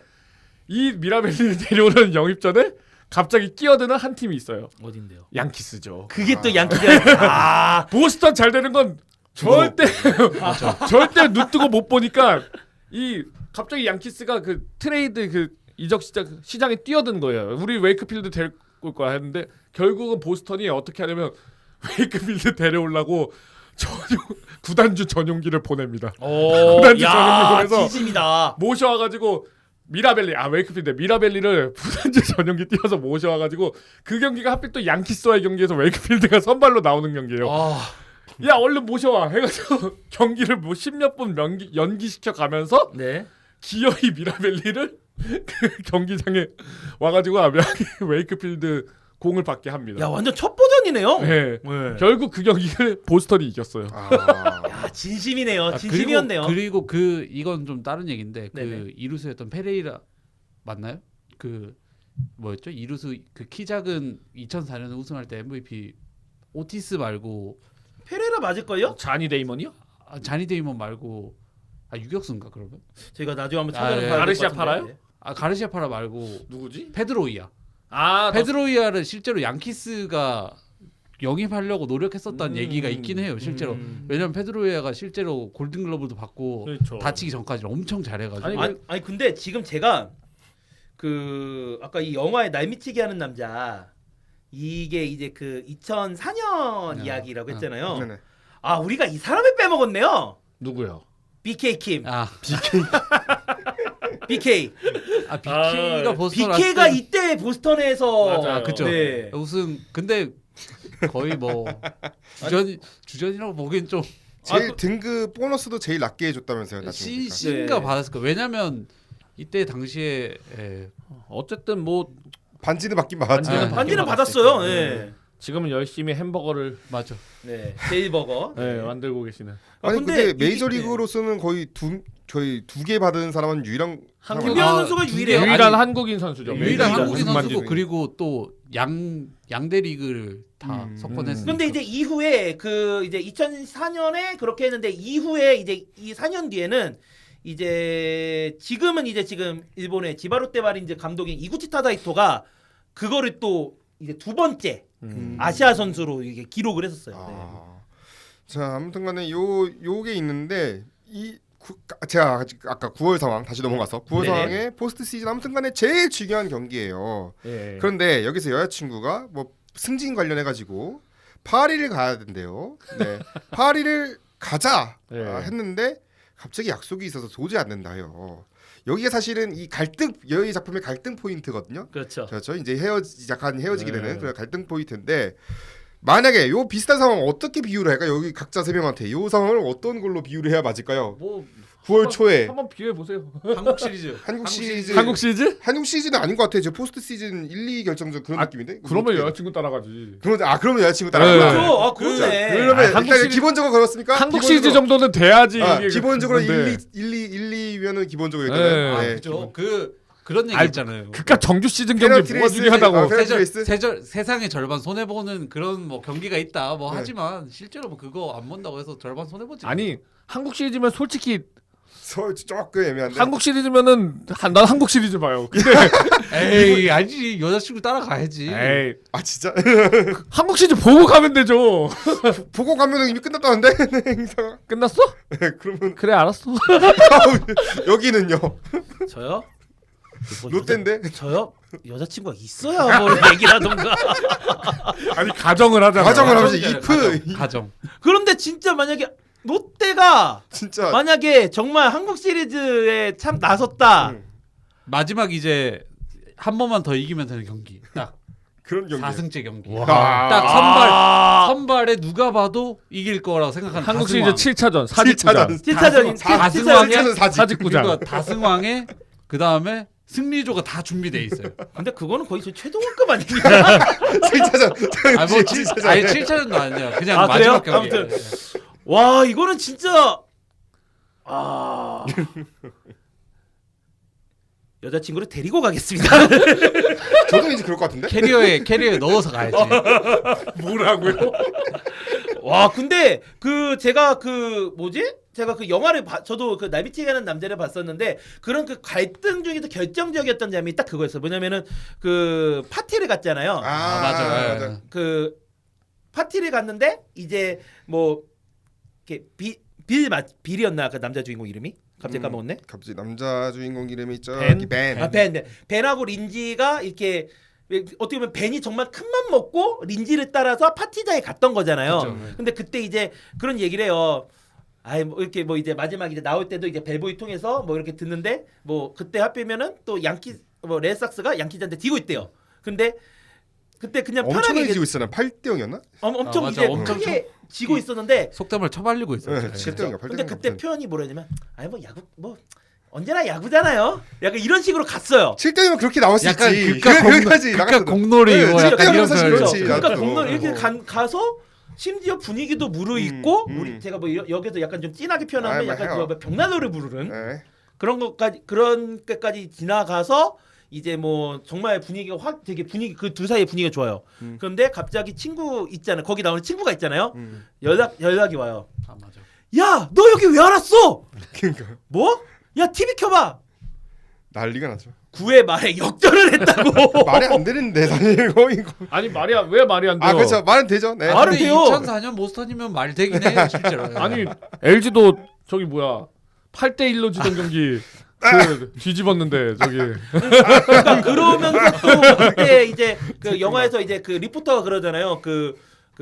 [SPEAKER 2] 이 미라벨리를 데려오는 영입전에 갑자기 끼어드는 한 팀이 있어요.
[SPEAKER 4] 어딘데요?
[SPEAKER 2] 양키스죠.
[SPEAKER 4] 그게 또 양키가
[SPEAKER 2] 보스턴 잘 되는 건 절대 절대 눈 뜨고 못 보니까 이 갑자기 양키스가 그 트레이드 그 이적 시장에 뛰어든 거예요. 우리 웨이크필드 데려올 거야 했는데 결국은 보스턴이 어떻게 하냐면 웨이크필드 데려오려고 구단주 전용기를 보냅니다. 구단주 전용기 보내서
[SPEAKER 4] 진심이다.
[SPEAKER 2] 모셔와가지고 미라벨리 웨이크필드 미라벨리를 구단주 전용기 띄워서 모셔와가지고 그 경기가 하필 또 양키스와의 경기에서 웨이크필드가 선발로 나오는 경기예요. 야 얼른 모셔와 해가지고 경기를 뭐 10몇 분 연기시켜 가면서
[SPEAKER 4] 네.
[SPEAKER 2] 기어이 미라벨리를 그 경기장에 와가지고 웨이크필드 공을 받게 합니다.
[SPEAKER 4] 야 완전 첫 버전이네요.
[SPEAKER 2] 네.
[SPEAKER 4] 네.
[SPEAKER 2] 결국 그 경기를 보스턴이 이겼어요.
[SPEAKER 4] 야 진심이네요. 진심이었네요.
[SPEAKER 3] 그리고 그 이건 좀 다른 얘기인데
[SPEAKER 4] 네네.
[SPEAKER 3] 그 이루수였던 페레이라 맞나요? 그 뭐였죠? 이루수 그 키 작은 2004년에 우승할 때 MVP 오티스 말고
[SPEAKER 4] 페레라 맞을걸요?
[SPEAKER 2] 자니 데이먼이요?
[SPEAKER 3] 자니 데이먼 말고 유격수인가 그러면?
[SPEAKER 4] 저희가 나중에 한번
[SPEAKER 3] 아,
[SPEAKER 4] 찾아봐야
[SPEAKER 3] 네.
[SPEAKER 4] 될것
[SPEAKER 2] 가르시아
[SPEAKER 4] 같은데.
[SPEAKER 2] 팔아요?
[SPEAKER 4] 네.
[SPEAKER 3] 가르시아 파라 말고
[SPEAKER 2] 누구지?
[SPEAKER 3] 페드로이아.
[SPEAKER 2] 아
[SPEAKER 3] 페드로이아를 실제로 양키스가 영입하려고 노력했었다는 얘기가 있긴 해요. 실제로. 왜냐면 페드로이아가 실제로 골든글러브도 받고
[SPEAKER 2] 그렇죠.
[SPEAKER 3] 다치기 전까지 엄청 잘해가지고.
[SPEAKER 4] 아니 근데 지금 제가 그 아까 이 영화의 날 미치게 하는 남자 이게 이제 그 2004년 이야기라고 했잖아요.
[SPEAKER 1] 네네.
[SPEAKER 4] 아 우리가 이 사람을 빼먹었네요.
[SPEAKER 2] 누구요?
[SPEAKER 4] BK 킴.
[SPEAKER 3] 아,
[SPEAKER 4] BK.
[SPEAKER 3] BK가 보스턴
[SPEAKER 4] BK가
[SPEAKER 3] 왔을 때
[SPEAKER 4] 이때 보스턴에서
[SPEAKER 2] 맞아요.
[SPEAKER 3] 그쵸.
[SPEAKER 4] 네.
[SPEAKER 3] 우승. 근데 거의 뭐 주전이라고 보기엔 좀
[SPEAKER 1] 제일 등급 보너스도 제일 낮게 해줬다면서요. 나중에 보니까.
[SPEAKER 3] C인가
[SPEAKER 4] 네.
[SPEAKER 3] 받았을 거. 왜냐면 이때 당시에
[SPEAKER 2] 어쨌든 뭐
[SPEAKER 1] 반지는 받긴 받았지.
[SPEAKER 2] 반지는
[SPEAKER 4] 반지는
[SPEAKER 2] 받았을
[SPEAKER 4] 받았어요.
[SPEAKER 2] 거예요.
[SPEAKER 4] 네.
[SPEAKER 2] 지금은 열심히 햄버거를
[SPEAKER 3] 맞아.
[SPEAKER 4] 네. 제일버거.
[SPEAKER 2] 만들고 계시는
[SPEAKER 1] 아니 근데
[SPEAKER 4] 이-
[SPEAKER 1] 메이저리그로서는 거의 저희 두 개 받은 사람은 유일한 사람
[SPEAKER 2] 한국-
[SPEAKER 4] 김현
[SPEAKER 3] 아,
[SPEAKER 4] 선수가
[SPEAKER 3] 두
[SPEAKER 4] 유일해요.
[SPEAKER 3] 개.
[SPEAKER 2] 유일한
[SPEAKER 3] 아니,
[SPEAKER 2] 한국인 선수죠.
[SPEAKER 3] 유일한
[SPEAKER 1] 메이저리그
[SPEAKER 3] 한국인
[SPEAKER 1] 우승
[SPEAKER 3] 선수고
[SPEAKER 1] 만지는.
[SPEAKER 3] 그리고 또 양대 리그를 다 석권했으니까.
[SPEAKER 4] 근데 이제 이후에 그 이제 2004년에 그렇게 했는데 이후에 이제 이 4년 뒤에는 이제 지금은 이제 지금 일본의 지바롯데 마린즈 감독인 이구치 타다이토가 그거를 또 이제 두 번째 아시아 선수로 이게 기록을 했었어요. 네.
[SPEAKER 1] 자 아무튼간에 요게 있는데 제가 아까 9월 상황 다시 넘어가서 9월
[SPEAKER 4] 네네.
[SPEAKER 1] 상황에 포스트 시즌 아무튼간에 제일 중요한 경기예요.
[SPEAKER 2] 예.
[SPEAKER 1] 그런데 여기서 여자친구가 뭐 승진 관련해 가지고 파리를 가야 된대요. 네, 파리를 가자
[SPEAKER 2] 예.
[SPEAKER 1] 했는데 갑자기 약속이 있어서 도저히 안 된다요. 여기가 사실은 이 갈등 여기 작품의 갈등 포인트거든요.
[SPEAKER 4] 그렇죠.
[SPEAKER 1] 그렇죠. 이제 약간 헤어지게
[SPEAKER 2] 네.
[SPEAKER 1] 되는 그런 갈등 포인트인데 만약에 요 비슷한 상황 어떻게 비유를 할까? 여기 각자 세 명한테 요 상황을 어떤 걸로 비유를 해야 맞을까요?
[SPEAKER 2] 뭐
[SPEAKER 1] 9월 초에
[SPEAKER 2] 한번 비교해 보세요.
[SPEAKER 3] 한국 시리즈.
[SPEAKER 1] 한국 시리즈
[SPEAKER 2] 한국 시리즈?
[SPEAKER 1] 한국 시즌은 아닌 것 같아요. 저 포스트 시즌 1, 2 결정전 그런 느낌인데.
[SPEAKER 2] 그러면
[SPEAKER 1] 어떻게-
[SPEAKER 2] 여자친구 따라가지.
[SPEAKER 1] 그러면 여자친구
[SPEAKER 2] 네.
[SPEAKER 1] 따라가.
[SPEAKER 4] 그렇죠. 아 그러네.
[SPEAKER 1] 그러면
[SPEAKER 2] 한국
[SPEAKER 1] 일단
[SPEAKER 2] 시리즈-
[SPEAKER 1] 기본적으로 그렇습니까?
[SPEAKER 2] 한국
[SPEAKER 1] 기본적으로-
[SPEAKER 2] 시리즈 정도는 돼야지. 이게
[SPEAKER 1] 기본적으로
[SPEAKER 2] 그건데.
[SPEAKER 1] 1, 2면은 기본적으로
[SPEAKER 2] 네.
[SPEAKER 1] 일단은
[SPEAKER 3] 아,
[SPEAKER 1] 네,
[SPEAKER 3] 그죠. 그런 얘기
[SPEAKER 2] 아니,
[SPEAKER 3] 있잖아요.
[SPEAKER 2] 그깟 정규 시즌 경기
[SPEAKER 1] 페널티
[SPEAKER 2] 뭐가
[SPEAKER 1] 레이스,
[SPEAKER 2] 중요하다고.
[SPEAKER 1] 페널티 레이스?
[SPEAKER 3] 세상의 절반 손해 보는 그런 뭐 경기가 있다. 뭐
[SPEAKER 1] 네.
[SPEAKER 3] 하지만 실제로 뭐 그거 안 본다고 해서 절반 손해 보지.
[SPEAKER 2] 아니 한국 시리즈면 솔직히
[SPEAKER 1] 조금 애매한데.
[SPEAKER 2] 한국 시리즈면은 난 한국 시리즈 봐요. 근데
[SPEAKER 3] 에이 아니지 여자친구 따라가야지.
[SPEAKER 2] 에이
[SPEAKER 1] 아 진짜
[SPEAKER 2] 한국 시리즈 보고 가면 되죠.
[SPEAKER 1] 보고 가면은 이미 끝났다는데 행사가.
[SPEAKER 2] 끝났어?
[SPEAKER 1] 네, 그러면
[SPEAKER 2] 그래 알았어.
[SPEAKER 1] 여기는요
[SPEAKER 4] 저요? 뭐
[SPEAKER 1] 롯데인데.
[SPEAKER 4] 저요? 여자친구가 있어야 뭐 얘기를 하던가.
[SPEAKER 2] 아니 가정을 하잖아.
[SPEAKER 1] 가정을 하면서
[SPEAKER 3] 가정,
[SPEAKER 1] if
[SPEAKER 3] 가정.
[SPEAKER 4] 그런데 진짜 만약에 롯데가
[SPEAKER 1] 진짜
[SPEAKER 4] 만약에 정말 한국 시리즈에 참 나섰다.
[SPEAKER 3] 마지막 이제 한 번만 더 이기면 되는 경기. 딱
[SPEAKER 1] 그런 경기.
[SPEAKER 3] 4승째 경기.
[SPEAKER 2] 와.
[SPEAKER 3] 딱 선발에 누가 봐도 이길 거라고 생각하는
[SPEAKER 2] 한국
[SPEAKER 3] 다승왕.
[SPEAKER 2] 시리즈 7차전 사직구장.
[SPEAKER 4] 7차전
[SPEAKER 3] 다승왕의
[SPEAKER 2] 사직구장.
[SPEAKER 3] 그리고 다승왕에 그 다음에 승리조가 다 준비돼 있어요.
[SPEAKER 4] 근데 그거는 거의 저 최동원급 아닙니까?
[SPEAKER 1] 7차전.
[SPEAKER 3] 아뭐 7차전도 아니야. 그냥
[SPEAKER 4] 아,
[SPEAKER 3] 마지막
[SPEAKER 4] 그래요?
[SPEAKER 3] 경기.
[SPEAKER 4] 아무튼. 와 이거는 진짜 여자친구를 데리고 가겠습니다.
[SPEAKER 1] 저도 이제 그럴 것 같은데.
[SPEAKER 3] 캐리어에 넣어서 가야지.
[SPEAKER 2] 뭐라고요?
[SPEAKER 4] 와 근데 그 제가 그 뭐지? 제가 그 영화를 저도 그 날비치에 가는 남자를 봤었는데 그런 그 갈등 중에서 결정적이었던 점이 딱 그거였어요. 뭐냐면은 그 파티를 갔잖아요.
[SPEAKER 1] 아,
[SPEAKER 3] 맞아.
[SPEAKER 4] 그 파티를 갔는데 이제 뭐 이렇게 빌이었나 그 남자 주인공 이름이 갑자기 까먹었네.
[SPEAKER 1] 갑자기 남자 주인공 이름이
[SPEAKER 2] 벤?
[SPEAKER 4] 벤하고 린지가 이렇게 어떻게 보면 벤이 정말 큰맘 먹고 린지를 따라서 파티장에 갔던 거잖아요.
[SPEAKER 3] 그쵸.
[SPEAKER 4] 근데 그때 이제 그런 얘기를 해요. 아이 뭐 이렇게 뭐 이제 마지막 이제 나올 때도 이제 벨보이 통해서 뭐 이렇게 듣는데 뭐 그때 하필이면은 또 양키 뭐 레드삭스가 양키즈한테 지고 있대요. 근데 그때 그냥 편하게
[SPEAKER 1] 엄청나게 지고 있었나? 8대 0이었나?
[SPEAKER 4] 엄청
[SPEAKER 3] 맞아.
[SPEAKER 4] 이제
[SPEAKER 3] 엄청
[SPEAKER 4] 크게 지고 있었는데
[SPEAKER 3] 속담을 쳐발리고 있어요.
[SPEAKER 1] 네, 7대 0이야. 8대 0.
[SPEAKER 4] 근데 그때 표현이 뭐라냐면 아니 뭐 야구 뭐 언제나 야구잖아요. 약간 이런 식으로 갔어요.
[SPEAKER 1] 7대 0이면 그렇게 나올 수
[SPEAKER 3] 약간
[SPEAKER 1] 있지.
[SPEAKER 3] 극과
[SPEAKER 1] 나갔어.
[SPEAKER 3] 공놀이
[SPEAKER 1] 네,
[SPEAKER 3] 뭐
[SPEAKER 1] 진짜
[SPEAKER 3] 약간 이런
[SPEAKER 1] 사실
[SPEAKER 3] 표현.
[SPEAKER 1] 그렇지.
[SPEAKER 4] 그러니까
[SPEAKER 1] 나도.
[SPEAKER 4] 공놀 이렇게 가서 심지어 분위기도 무르익고 우리 제가 뭐 여기서 약간 좀 진하게 표현하면
[SPEAKER 1] 아,
[SPEAKER 4] 약간
[SPEAKER 1] 해요.
[SPEAKER 4] 그 병나노를 부르는
[SPEAKER 1] 네.
[SPEAKER 4] 그런 것까지 그런 것까지 지나가서 이제 뭐 정말 분위기가 확 되게 분위기 그 둘 사이의 분위기가 좋아요. 그런데 갑자기 친구 있잖아요. 거기 나오는 친구가 있잖아요. 연락이 와요.
[SPEAKER 3] 아 맞아.
[SPEAKER 4] 야, 너 여기 왜 알았어?
[SPEAKER 1] 그러니까
[SPEAKER 4] 뭐? 야, TV 켜봐.
[SPEAKER 1] 난리가 나죠.
[SPEAKER 4] 구의 말에 역전을 했다고.
[SPEAKER 1] 말이 안 되는데 사실 이거.
[SPEAKER 2] 아니 왜 말이 안 돼요?
[SPEAKER 1] 아 그렇죠. 말은 되죠. 네.
[SPEAKER 4] 말은
[SPEAKER 3] 근데
[SPEAKER 4] 돼요.
[SPEAKER 3] 2004년 모스턴이면 말 되긴 해요 실제로.
[SPEAKER 2] 아니 LG도 저기 뭐야 8대 1로 지던 경기 그 뒤집었는데 저기
[SPEAKER 4] 그러니까 그러면서 또 그때 이제 그 영화에서 이제 그 리포터가 그러잖아요. 그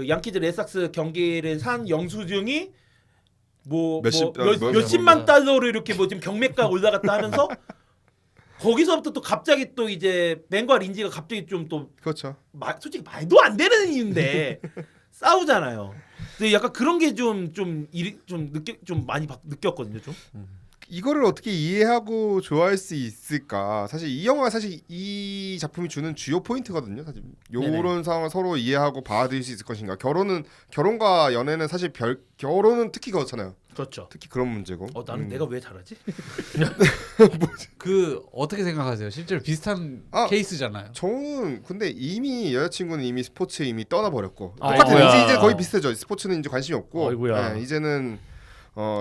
[SPEAKER 4] 양키즈 레드삭스 경기를 산 영수증이 몇십만 달러를 이렇게 뭐 지금 경매가 올라갔다 하면서 거기서부터 또 갑자기 또 이제 벤과 린지가 갑자기 좀 또
[SPEAKER 1] 그렇죠.
[SPEAKER 4] 솔직히 말도 안 되는 이유인데 싸우잖아요. 근데 약간 그런 게 좀 많이 느꼈거든요. 좀.
[SPEAKER 1] 이거를 어떻게 이해하고 좋아할 수 있을까? 사실 이 영화 사실 이 작품이 주는 주요 포인트거든요. 사실 요런 상황을 서로 이해하고 받아들일 수 있을 것인가? 결혼과 연애는 사실 결혼은 특히 그렇잖아요.
[SPEAKER 4] 그렇죠.
[SPEAKER 1] 특히 그런 문제고.
[SPEAKER 4] 나는 내가 왜 잘하지?
[SPEAKER 3] 그 어떻게 생각하세요? 실제로 비슷한 케이스잖아요.
[SPEAKER 1] 저는 근데 이미 여자친구는 이미 스포츠에 이미 떠나버렸고
[SPEAKER 2] 아이고야.
[SPEAKER 1] 똑같아요. 이제 거의 비슷해져. 스포츠는 이제 관심이 없고
[SPEAKER 2] 아이고야.
[SPEAKER 1] 네, 이제는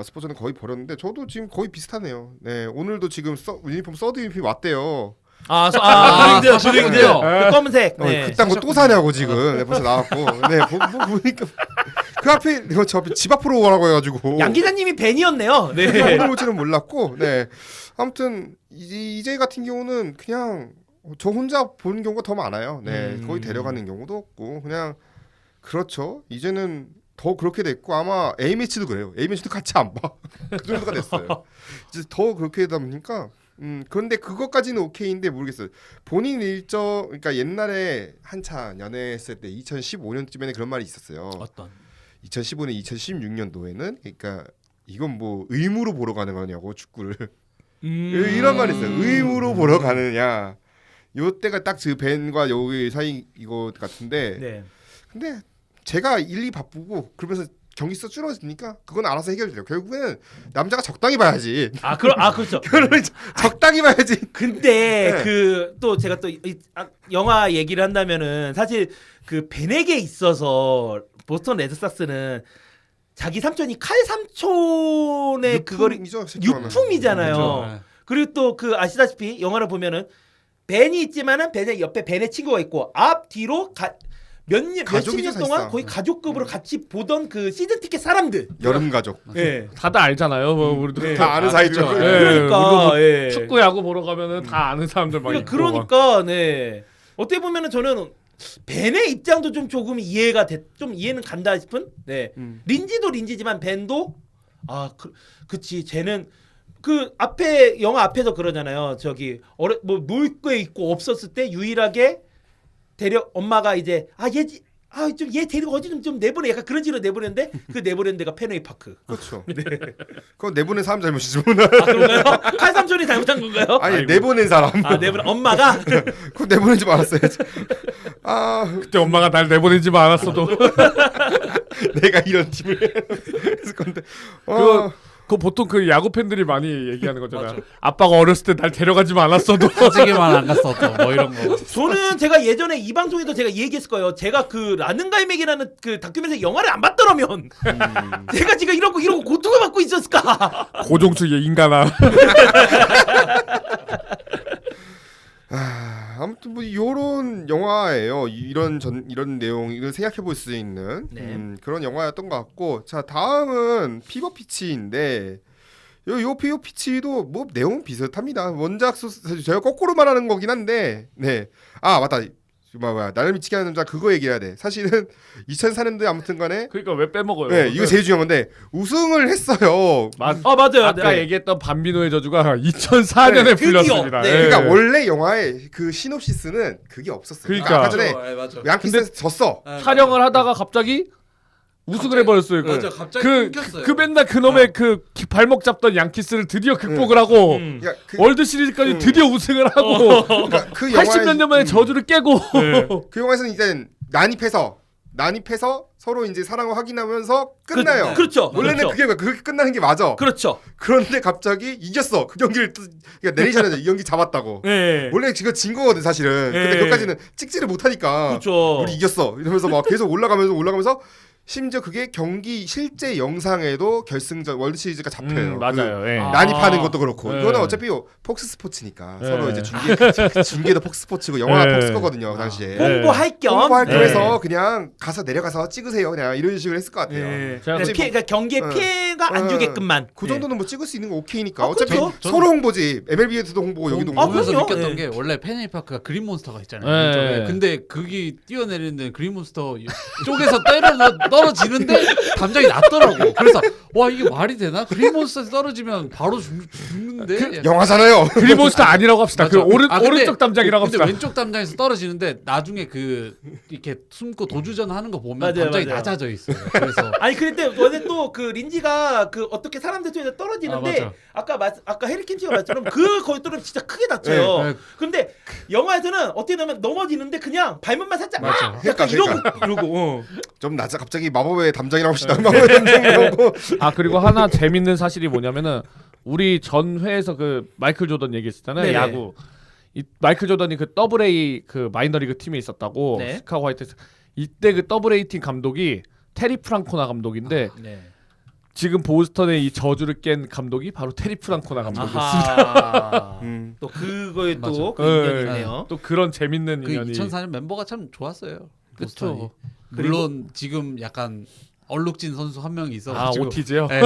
[SPEAKER 1] 스포츠는 거의 버렸는데 저도 지금 거의 비슷하네요. 네, 오늘도 지금 유니폼 서드 유니폼 왔대요.
[SPEAKER 4] 브링드 그 검은색. 네.
[SPEAKER 1] 그딴 거 또 사냐고 지금 네, 벌써 나왔고. 네, 보니까 그 앞에 이거 집 앞으로 오라고 해가지고.
[SPEAKER 4] 양 기자님이 벤이었네요. 네.
[SPEAKER 1] 오늘 올지는 몰랐고. 네, 아무튼 이제 같은 경우는 그냥 저 혼자 보는 경우가 더 많아요. 네, 거의 데려가는 경우도 없고 그냥 그렇죠. 이제는 더 그렇게 됐고 아마 A 매치도 그래요. A 매치도 같이 안 봐. 그 정도가 됐어요. 이제 더 그렇게 되다 보니까 그런데 그것까지는 오케이인데 모르겠어요. 본인 일정 그러니까 옛날에 한참 연애했을 때 2015년쯤에는 그런 말이 있었어요.
[SPEAKER 4] 어떤?
[SPEAKER 1] 2015년, 2016년도에는 그러니까 이건 뭐 의무로 보러 가는 거냐고 축구를 이런 말이 있어요. 의무로 보러 가느냐. 요때가 딱 그 벤과 여기 사이 이거 같은데.
[SPEAKER 4] 네.
[SPEAKER 1] 근데 제가 일이 바쁘고 그러면서 경기 수 줄어드니까 그건 알아서 해결돼요. 결국에는 남자가 적당히 봐야지.
[SPEAKER 4] 그렇죠.
[SPEAKER 1] 적당히 봐야지.
[SPEAKER 4] 근데
[SPEAKER 1] 네.
[SPEAKER 4] 그 또 제가 또 영화 얘기를 한다면은 사실 그 벤에게 있어서 보스턴 레드삭스는 자기 삼촌이 칼 삼촌의 그거를
[SPEAKER 1] 유품이죠, 쉽게 말하면.
[SPEAKER 4] 유품이잖아요.
[SPEAKER 3] 그렇죠. 네.
[SPEAKER 4] 그리고 또 그 아시다시피 영화를 보면은 벤이 있지만은 벤의 옆에 벤의 친구가 있고 앞 뒤로 몇십
[SPEAKER 1] 가족이죠,
[SPEAKER 4] 년 동안
[SPEAKER 1] 사실상.
[SPEAKER 4] 거의 가족급으로 같이 보던 그 시즌 티켓 사람들.
[SPEAKER 1] 여름 가족.
[SPEAKER 4] 예.
[SPEAKER 2] 다들 알잖아요. 뭐 우리도
[SPEAKER 4] 네.
[SPEAKER 1] 다 아는 사이죠.
[SPEAKER 3] 그렇죠.
[SPEAKER 2] 예,
[SPEAKER 4] 그러니까
[SPEAKER 2] 우리도
[SPEAKER 4] 예.
[SPEAKER 2] 축구 야구 보러 가면은 다 아는 사람들 막 있고.
[SPEAKER 4] 그러니까 네. 어떻게 보면은 저는 벤의 입장도 좀 조금 좀 이해는 간다 싶은. 네. 린지도 린지지만 벤도 그치 쟤는 그 앞에 영화 앞에서 그러잖아요. 저기 뭐 놀 거 있고 없었을 때 유일하게 엄마가 이제 얘 데리고 어디 좀 내보내 약간 그런 식으로 내보냈는데 그 내보낸 데가 페너이 파크.
[SPEAKER 1] 그렇죠. 그건 내보낸 사람 잘못이죠.
[SPEAKER 4] 그런가요? 칼 삼촌이 잘못한 건가요?
[SPEAKER 1] 아니
[SPEAKER 2] 아이고.
[SPEAKER 1] 내보낸 사람.
[SPEAKER 4] 내보낸 엄마가
[SPEAKER 1] 그거 내보내지 말았어야지.
[SPEAKER 2] 그때 엄마가 날 내보내지 않았어도
[SPEAKER 1] 내가 이런 팀을 했을 건데.
[SPEAKER 2] 그 보통 그 야구 팬들이 많이 얘기하는 거잖아.
[SPEAKER 3] 맞아.
[SPEAKER 2] 아빠가 어렸을 때 날 데려가지만 않았어도.
[SPEAKER 3] 가지기만 안 갔어도 뭐 이런 거.
[SPEAKER 4] 저는 제가 예전에 이 방송에도 제가 얘기했을 거예요. 제가 그 라는가의 맥이라는 그 다큐멘터리 영화를 안 봤더라면 제가 지금 이러고 고통을 받고 있었을까?
[SPEAKER 2] 고종축의 인간아.
[SPEAKER 1] 아무튼 뭐 요런 영화예요. 이런 내용 이걸 생각해 볼 수 있는
[SPEAKER 4] 네.
[SPEAKER 1] 그런 영화였던 것 같고. 자, 다음은 피버 피치인데 요 피버 피치도 뭐 내용은 비슷합니다. 원작 사실 제가 거꾸로 말하는 거긴 한데. 네. 아, 맞다. 나를 미치게 하는 남자 그거 얘기해야 돼. 사실은 2004년도에 아무튼간에
[SPEAKER 2] 그러니까 왜 빼먹어요?
[SPEAKER 1] 네, 이거 제일 중요한 건데 우승을 했어요.
[SPEAKER 4] 맞아요.
[SPEAKER 2] 아까
[SPEAKER 4] 네.
[SPEAKER 2] 얘기했던 밤비노의 저주가 2004년에
[SPEAKER 1] 네,
[SPEAKER 4] 드디어.
[SPEAKER 2] 풀렸습니다.
[SPEAKER 4] 네.
[SPEAKER 2] 예.
[SPEAKER 1] 그러니까 원래 영화의 그 시놉시스는 그게 없었어요.
[SPEAKER 2] 그러니까.
[SPEAKER 1] 아까 전에
[SPEAKER 3] 맞아.
[SPEAKER 1] 양키스에서 졌어.
[SPEAKER 2] 촬영을 하다가 갑자기 우승을 해버렸어요.
[SPEAKER 3] 맞아. 갑자기 끊겼어요.
[SPEAKER 2] 그 맨날 그놈의 그 발목 잡던 양키스를 드디어 극복을 하고
[SPEAKER 1] 그러니까
[SPEAKER 2] 월드 시리즈까지 드디어 우승을 하고
[SPEAKER 1] 그러니까 그
[SPEAKER 2] 80몇 년 만에 저주를 깨고
[SPEAKER 1] 그 영화에서는 이제 난입해서 서로 이제 사랑을 확인하면서 끝나요.
[SPEAKER 4] 그렇죠.
[SPEAKER 1] 원래는
[SPEAKER 4] 그렇죠.
[SPEAKER 1] 그렇게 끝나는 게 맞아.
[SPEAKER 4] 그렇죠.
[SPEAKER 1] 그런데 갑자기 이겼어. 그 경기를 그러니까 내리셔야죠. 이 경기 잡았다고.
[SPEAKER 4] 네.
[SPEAKER 1] 원래 지금 진 거거든 사실은. 근데
[SPEAKER 4] 네.
[SPEAKER 1] 그것까지는 찍지를 못하니까.
[SPEAKER 4] 그렇죠.
[SPEAKER 1] 우리 이겼어. 이러면서 막 계속 올라가면서 심지어 그게 경기 실제 영상에도 결승전 월드 시리즈가 잡혀요.
[SPEAKER 2] 맞아요. 예.
[SPEAKER 1] 난입하는 것도 그렇고
[SPEAKER 2] 네.
[SPEAKER 1] 이거는 어차피 폭스 스포츠니까
[SPEAKER 2] 네.
[SPEAKER 1] 서로 이제 중계도 폭스 스포츠고 영화
[SPEAKER 2] 네.
[SPEAKER 1] 폭스 거거든요 당시에.
[SPEAKER 4] 홍보할 겸
[SPEAKER 1] 홍보할
[SPEAKER 2] 네.
[SPEAKER 1] 겸해서 그냥 내려가서 찍으세요. 그냥 이런 식으로 했을 것 같아요.
[SPEAKER 4] 네.
[SPEAKER 2] 제가
[SPEAKER 1] 어차피
[SPEAKER 4] 그러니까 경기에
[SPEAKER 1] 어.
[SPEAKER 4] 피해가 안 주게끔만.
[SPEAKER 1] 그 정도는 뭐 찍을 수 있는 거 오케이니까.
[SPEAKER 4] 아,
[SPEAKER 1] 어차피
[SPEAKER 4] 그렇죠.
[SPEAKER 1] 서로 홍보지. MLB에서도 홍보고 여기도 홍보고.
[SPEAKER 3] 보면서
[SPEAKER 4] 그럼요.
[SPEAKER 3] 느꼈던
[SPEAKER 4] 예.
[SPEAKER 3] 게 원래 페네이 파크가 그린 몬스터가 있잖아요.
[SPEAKER 2] 예.
[SPEAKER 3] 이쪽에. 근데 그게 뛰어내리는데 그린 몬스터 쪽에서 떨어지는데 담장이 낮더라고. 그래서 와 이게 말이 되나? 그린 몬스터에서 떨어지면 바로 죽는데.
[SPEAKER 1] 영화잖아요.
[SPEAKER 2] 그리몬스터 아니라고 합시다. 그
[SPEAKER 3] 맞아. 근데
[SPEAKER 2] 오른쪽 담장이라고
[SPEAKER 3] 근데
[SPEAKER 2] 합시다.
[SPEAKER 3] 왼쪽 담장에서 떨어지는데 나중에 그 이렇게 숨고 도주전 하는 거 보면
[SPEAKER 4] 맞아요,
[SPEAKER 3] 담장이
[SPEAKER 4] 맞아요.
[SPEAKER 3] 낮아져 있어요. 그래서
[SPEAKER 4] 아니 그때 원래 또 그 린지가 그 어떻게 사람들 쪽에서 떨어지는데 아까 해리킴 씨가 말처럼 거기 떨어지면 진짜 크게 다쳐요.
[SPEAKER 3] 네.
[SPEAKER 4] 근데 영화에서는 어떻게 보면 넘어지는데 그냥 발목만 살짝
[SPEAKER 3] 맞아.
[SPEAKER 4] 약간
[SPEAKER 1] 그러니까.
[SPEAKER 4] 이러고
[SPEAKER 1] 좀 낮아. 갑자기 마법의 담장이라고 합시다. 마법의 담장이라고.
[SPEAKER 2] 그리고 하나 재밌는 사실이 뭐냐면은 우리 전 회에서 그 마이클 조던 얘기했잖아요.
[SPEAKER 4] 네네.
[SPEAKER 2] 야구. 이 마이클 조던이 그 AA 그 마이너리그 팀에 있었다고.
[SPEAKER 4] 네.
[SPEAKER 2] 시카고 화이트스. 이때 그 AA 팀 감독이 테리 프랑코나 감독인데
[SPEAKER 4] 네.
[SPEAKER 2] 지금 보스턴의 이 저주를 깬 감독이 바로 테리 프랑코나 감독이었습니다.
[SPEAKER 4] 아하.
[SPEAKER 1] 음.
[SPEAKER 4] 또 그거에
[SPEAKER 3] 맞아.
[SPEAKER 4] 또그
[SPEAKER 2] 네.
[SPEAKER 4] 인연이 있네요.
[SPEAKER 2] 또 그런 재밌는
[SPEAKER 3] 그
[SPEAKER 2] 인연이
[SPEAKER 3] 2004년 멤버가 참 좋았어요.
[SPEAKER 2] 그쵸.
[SPEAKER 3] 보스턴이. 물론 지금 약간 얼룩진 선수 한 명이 있어.
[SPEAKER 2] 오티즈요?
[SPEAKER 3] 네.